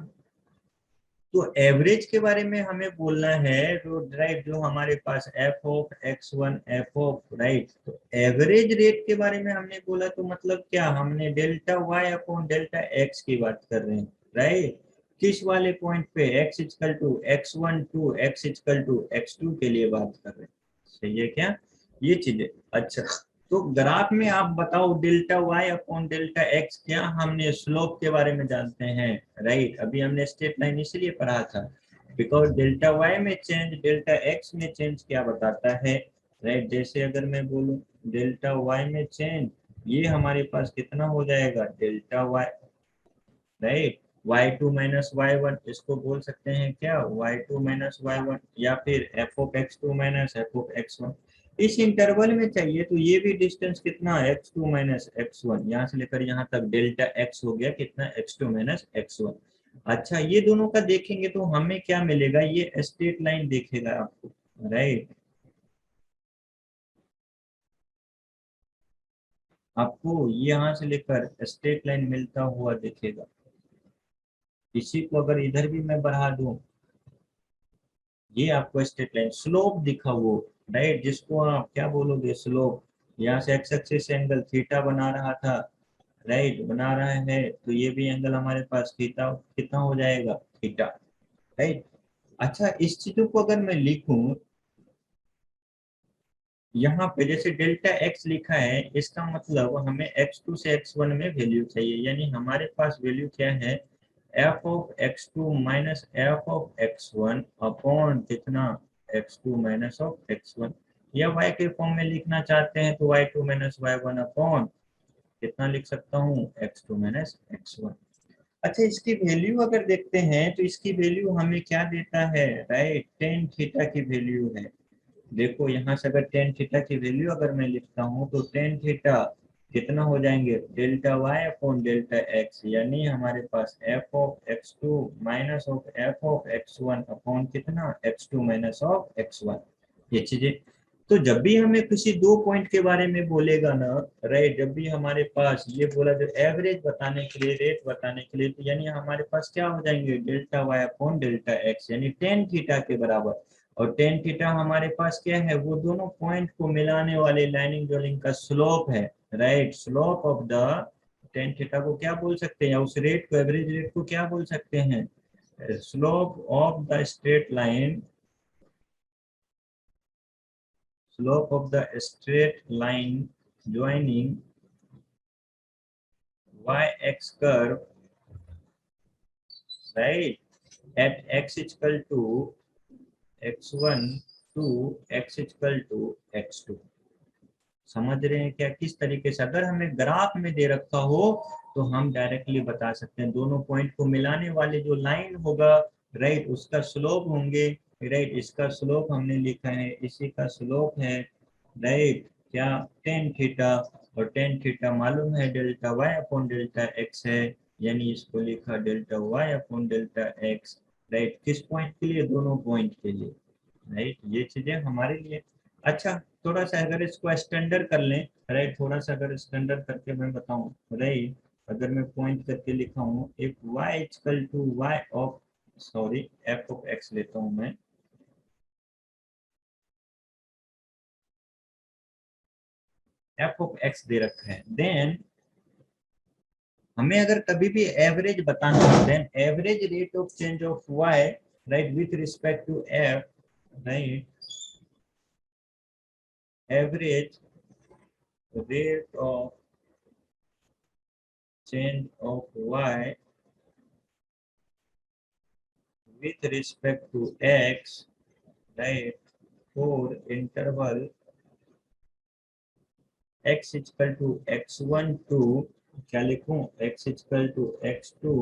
तो एवरेज के बारे में हमें बोलना है, तो राइट, जो हमारे पास f of x1, f of, right, तो एवरेज रेट के बारे में हमने बोला, तो मतलब क्या, हमने delta y upon delta x की बात कर रहे हैं, राइट, किस वाले पॉइंट पे, x equal to x1 to x equal to x2 के लिए बात कर रहे हैं, सही है क्या, ये चीजें। अच्छा, तो ग्राफ में आप बताओ delta y upon delta x, क्या हमने स्लोप के बारे में जानते हैं, राइट, अभी हमने स्ट्रेट लाइन इसलिए पढ़ा था बिकॉज डेल्टा y में चेंज डेल्टा x में चेंज क्या बताता है, राइट। जैसे अगर मैं बोलूं डेल्टा y में चेंज, ये हमारे पास कितना हो जाएगा, delta y, right, y2 minus y1, इसको बोल सकते हैं क्या, y2 माइनस y1, या फिर f of x2 minus f of x1। इस इंटरवल में चाहिए तो ये भी डिस्टेंस कितना, x2 माइनस x1, यहाँ से लेकर यहाँ तक डेल्टा x हो गया कितना, x2 माइनस x1। अच्छा, ये दोनों का देखेंगे तो हमें क्या मिलेगा, ये स्ट्रेट लाइन देखेगा आपको, राइट। आपको यहाँ से लेकर स्ट्रेट लाइन मिलता हुआ दिखेगा। इसी को अगर इधर भी मैं बढ़ा दूं, ये आपको स्ट्रेट लाइन स्लोप दिखा वो, राइट, जिसको आप क्या बोलोगे, स्लोप। यहाँ से एक्स एक्सिस से एंगल थीटा बना रहा था, राइट, बना रहा है, तो ये भी एंगल हमारे पास थीटा कितना हो जाएगा, थीटा, राइट। अच्छा, इस चीजों को अगर मैं लिखूं यहाँ पे, जैसे डेल्टा एक्स लिखा है, इसका मतलब हमें x2 से x1 में वैल्यू चाहिए, यानी हमारे पास वैल्यू क्या है, f of x2 minus F of x1 upon कितना, x2 माइनस ऑफ x1, या y के फॉर्म में लिखना चाहते हैं तो y2 माइनस y1 अपॉन कितना लिख सकता हूँ, x2 माइनस x1। अच्छा, इसकी वैल्यू अगर देखते हैं तो इसकी वैल्यू हमें क्या देता है, राइट, टेन थीटा की वैल्यू है। देखो यहाँ से अगर टेन थीटा की वैल्यू अगर मैं लिखता हूँ तो टेन थीटा कितना हो जाएंगे, delta Y upon delta x, यानी हमारे पास F of X two minus of F of X one upon कितना, X two minus of X one, ये चीजें। तो जब भी हमें किसी दो पॉइंट के बारे में बोलेगा ना, राइट, जब भी हमारे पास ये बोला जो एवरेज बताने के लिए, रेट बताने के लिए, तो यानी हमारे पास क्या हो जाएंगे, delta Y upon delta x, यानी टेन थीटा के बराबर। और टेन थीटा हमारे पास क्या है, वो दोनों पॉइंट को मिलाने वाले लाइनिंग जोलिंग का स्लोप है, right, slope of the, tan theta को क्या बोल सकते हैं, या उस रेट को, एवरेज रेट को क्या बोल सकते हैं, slope of the straight line, slope of the straight line joining y-x curve, right, at x is equal to x1 to x is equal to x2। समझ रहे हैं क्या, किस तरीके से अगर हमें ग्राफ में दे रखा हो तो हम डायरेक्टली बता सकते हैं, दोनों पॉइंट को मिलाने वाले जो लाइन होगा, राइट, उसका स्लोप होंगे, राइट, इसका स्लोप हमने लिखा है, इसी का स्लोप है, राइट, क्या, टेन थीटा। और टेन थीटा मालूम है delta Y upon delta x है, यानी इसको लिखा delta Y upon delta x, right, किस पॉइंट के लिए, दोनों पॉइंट के लिए, राइट, ये चीजें हमारे लिए। अच्छा, थोड़ा सा अगर इसको स्टैंडर्ड कर लें, राइट, थोड़ा सा अगर स्टैंडर्ड करके मैं बताऊं, राइट, अगर मैं पॉइंट करके लिखा हूँ, एक y equal to y of, sorry, f of x लेता हूँ मैं, f ऑफ x दे रखा है, देन हमें अगर कभी भी एवरेज बताना हो, then average rate of change of y, right, with respect to f, right, average rate of change of y with respect to x, right, for interval x equal to x1 to, क्या लिखूं, x equal to x2,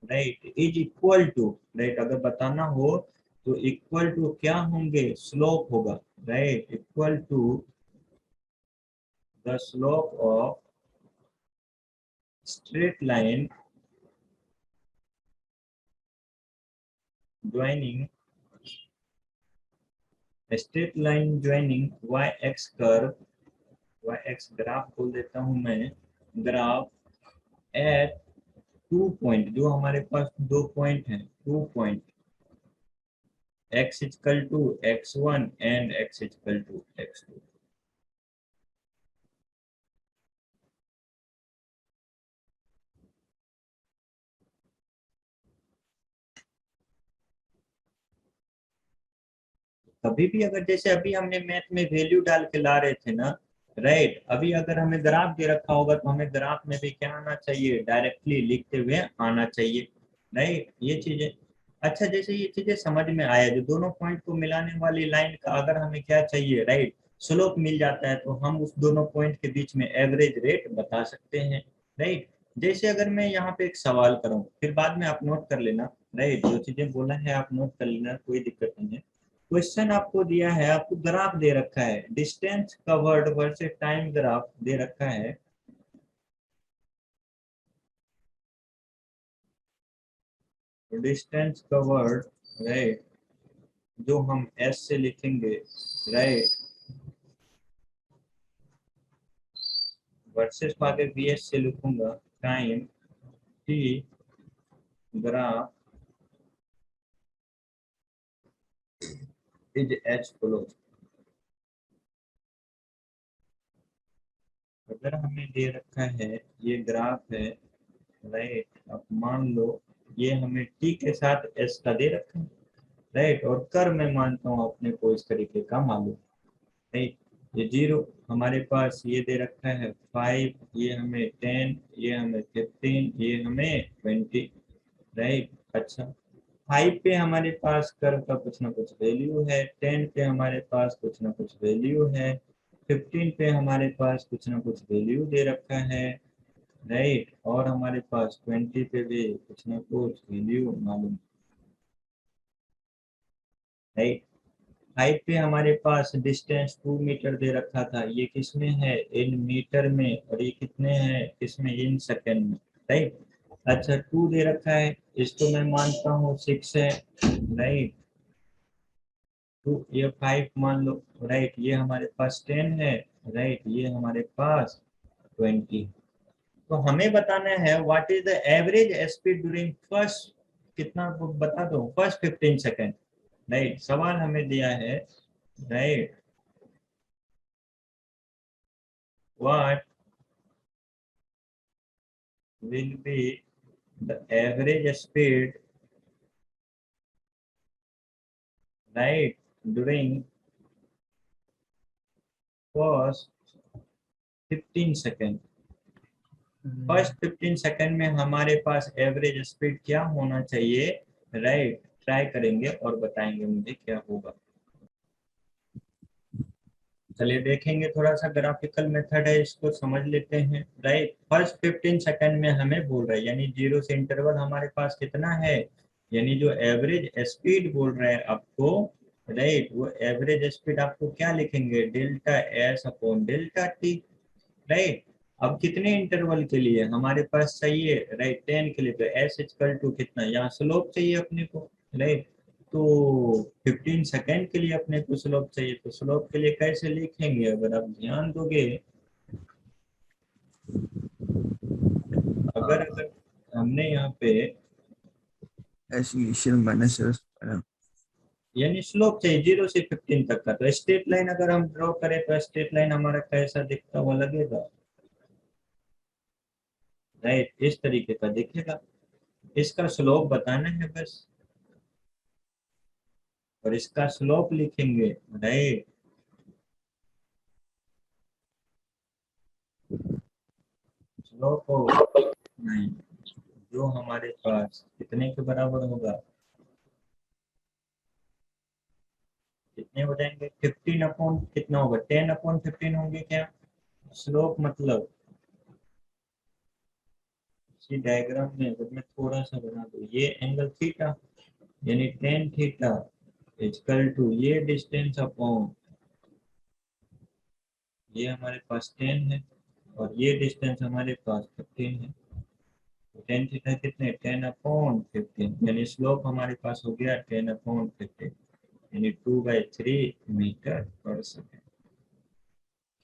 right, is equal to, right, अगर बताना हो तो equal to क्या होंगे, slope होगा, right, equal to the slope of straight line joining, straight line joining y x curve, y x graph बोल देता हूं मैं, ग्राफ एट टू पॉइंट, जो हमारे पास दो पॉइंट हैं, two point, x equal to x1 and x equal to x2। कभी भी अगर जैसे अभी हमने मैथ में वैल्यू डाल के ला रहे थे ना, राइट, अभी अगर हमें ग्राफ दे रखा होगा तो हमें ग्राफ में भी क्या आना चाहिए, डायरेक्टली लिखते हुए आना चाहिए, राइट, ये चीजें। अच्छा, जैसे ये चीजें समझ में आया, जो दोनों पॉइंट को मिलाने वाली लाइन का अगर हमें क्या चाहिए, राइट, स्लोप मिल जाता है, तो हम उस दोनों पॉइंट के बीच में एवरेज रेट बता सकते हैं, राइट। जैसे अगर मैं यहाँ पे एक सवाल करूँ, फिर बाद में आप नोट कर लेना, राइट, जो चीजें बोला है आप नोट कर लेना, कोई दिक्कत नहीं है। क्वेश्चन आपको दिया है, आपको ग्राफ दे रखा है, distance covered versus time graph दे रखा है, डिस्टेंस कवर्ड, राइट, जो हम एस से लिखेंगे, राइट, वर्सेस को आगे वी एस से लिखूंगा, time T graph is H flow. अगर हमें दे रखा है ये ग्राफ है, राइट, अब मान लो ये हमें टी के साथ एस का दे रखा है, राइट, और कर मैं मानता हूँ अपने को इस तरीके का मालूम, राइट, ये 0 हमारे पास ये दे रखा है 5, ये हमें 10, ये हमें 15, ये हमें 20, राइट। अच्छा, 5 पे हमारे पास कर्व का कुछ ना कुछ वैल्यू है, 10 पे हमारे पास कुछ ना कुछ वैल्यू है, 15 पे हमारे पास कुछ ना कुछ वैल्यू दे रखा है, राइट, और हमारे पास 20 पे भी कुछ ना कुछ वैल्यू मालूम, राइट। 5 पे हमारे पास डिस्टेंस 2 मीटर दे रखा था, ये किसमें है, इन मीटर में, और ये कितने हैं, किसमें, इन सेकेंड में, राइट। अच्छा, 2 दे रखा है, इसको मैं मानता हूँ 6 है, राइट, 2, ये 5 मान लो, राइट, ये हमारे पास 10 है, राइट, ये हमारे पास 20। तो हमें बताना है what is the average speed during first, कितना वो बता दो, फर्स्ट 15 सेकेंड, राइट, सवाल हमें दिया है, right, what will be the average speed, right, during first 15 second. First 15 second में हमारे पास एवरेज स्पीड क्या होना चाहिए, राइट, ट्राई करेंगे और बताएंगे मुझे क्या होगा। चलिए देखेंगे, थोड़ा सा ग्राफिकल मेथड है, इसको समझ लेते हैं, राइट। फर्स्ट 15 सेकेंड में हमें बोल रहा है, यानी 0 से इंटरवल हमारे पास कितना है, यानी जो एवरेज स्पीड बोल रहा है आपको, राइट, वो एवरेज स्पीड आपको क्या लिखेंगे, delta S upon delta T, right. अब कितने इंटरवल के लिए हमारे पास चाहिए, राइट, 10 के लिए, तो एस इक्वल टू कितना, यहाँ स्लोप चाहिए अपने को, राइट, तो 15 सेकेंड के लिए अपने को स्लोप चाहिए, तो स्लोप के लिए कैसे लिखेंगे, अगर आप ध्यान दोगे, अगर हमने यहाँ पे एस इनिशियल माइनस यानी स्लोप चाहिए 0 से 15 तक का, तो स्ट्रेट लाइन अगर हम ड्रॉ करें तो स्ट्रेट लाइन हमारा कैसा दिखता हुआ लगेगा, राइट, इस तरीके का दिखेगा। इसका स्लोप बताना है बस, और इसका स्लोप लिखेंगे, राइट, स्लोप हो नहीं, जो हमारे पास कितने के बराबर होगा, कितने हो जाएंगे, 15 अपॉन कितना होगा, 10 अपॉन 15 होंगे क्या, स्लोप मतलब इसी डायग्राम में अगर मैं थोड़ा सा बना दूं, ये एंगल थीटा, यानी 10 थीटा इक्वल टू ये डिस्टेंस अपॉन ये हमारे पास 10 है, और ये डिस्टेंस हमारे पास 15 है, तो 10 थीटा कितने, 10 अपॉन 15, यानी स्लोप हमारे पास हो गया 10 अपॉन 15, यानी 2/3 मीटर पर सेकेंड।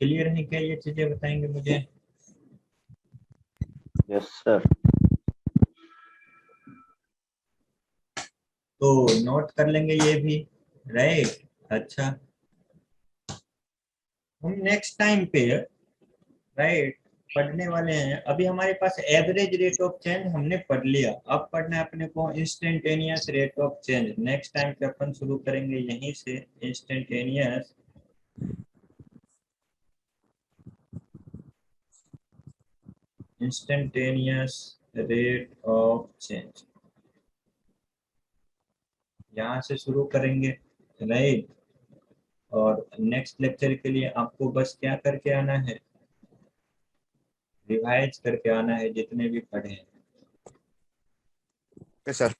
क्लियर है क्या, ये चीजें बताएंगे मुझे। Yes, sir. तो नोट कर लेंगे ये भी, राइट। अच्छा, हम नेक्स्ट टाइम पे, राइट, पढ़ने वाले हैं, अभी हमारे पास एवरेज रेट ऑफ चेंज हमने पढ़ लिया, अब पढ़ना है अपने को instantaneous rate of change. Next time पे अपन शुरू करेंगे यहीं से, इंस्टेंटेनियस रेट ऑफ चेंज, यहाँ से शुरू करेंगे, राइट। और नेक्स्ट लेक्चर के लिए आपको बस क्या करके आना है, रिवाइज करके आना है जितने भी पढ़े हैं। सर।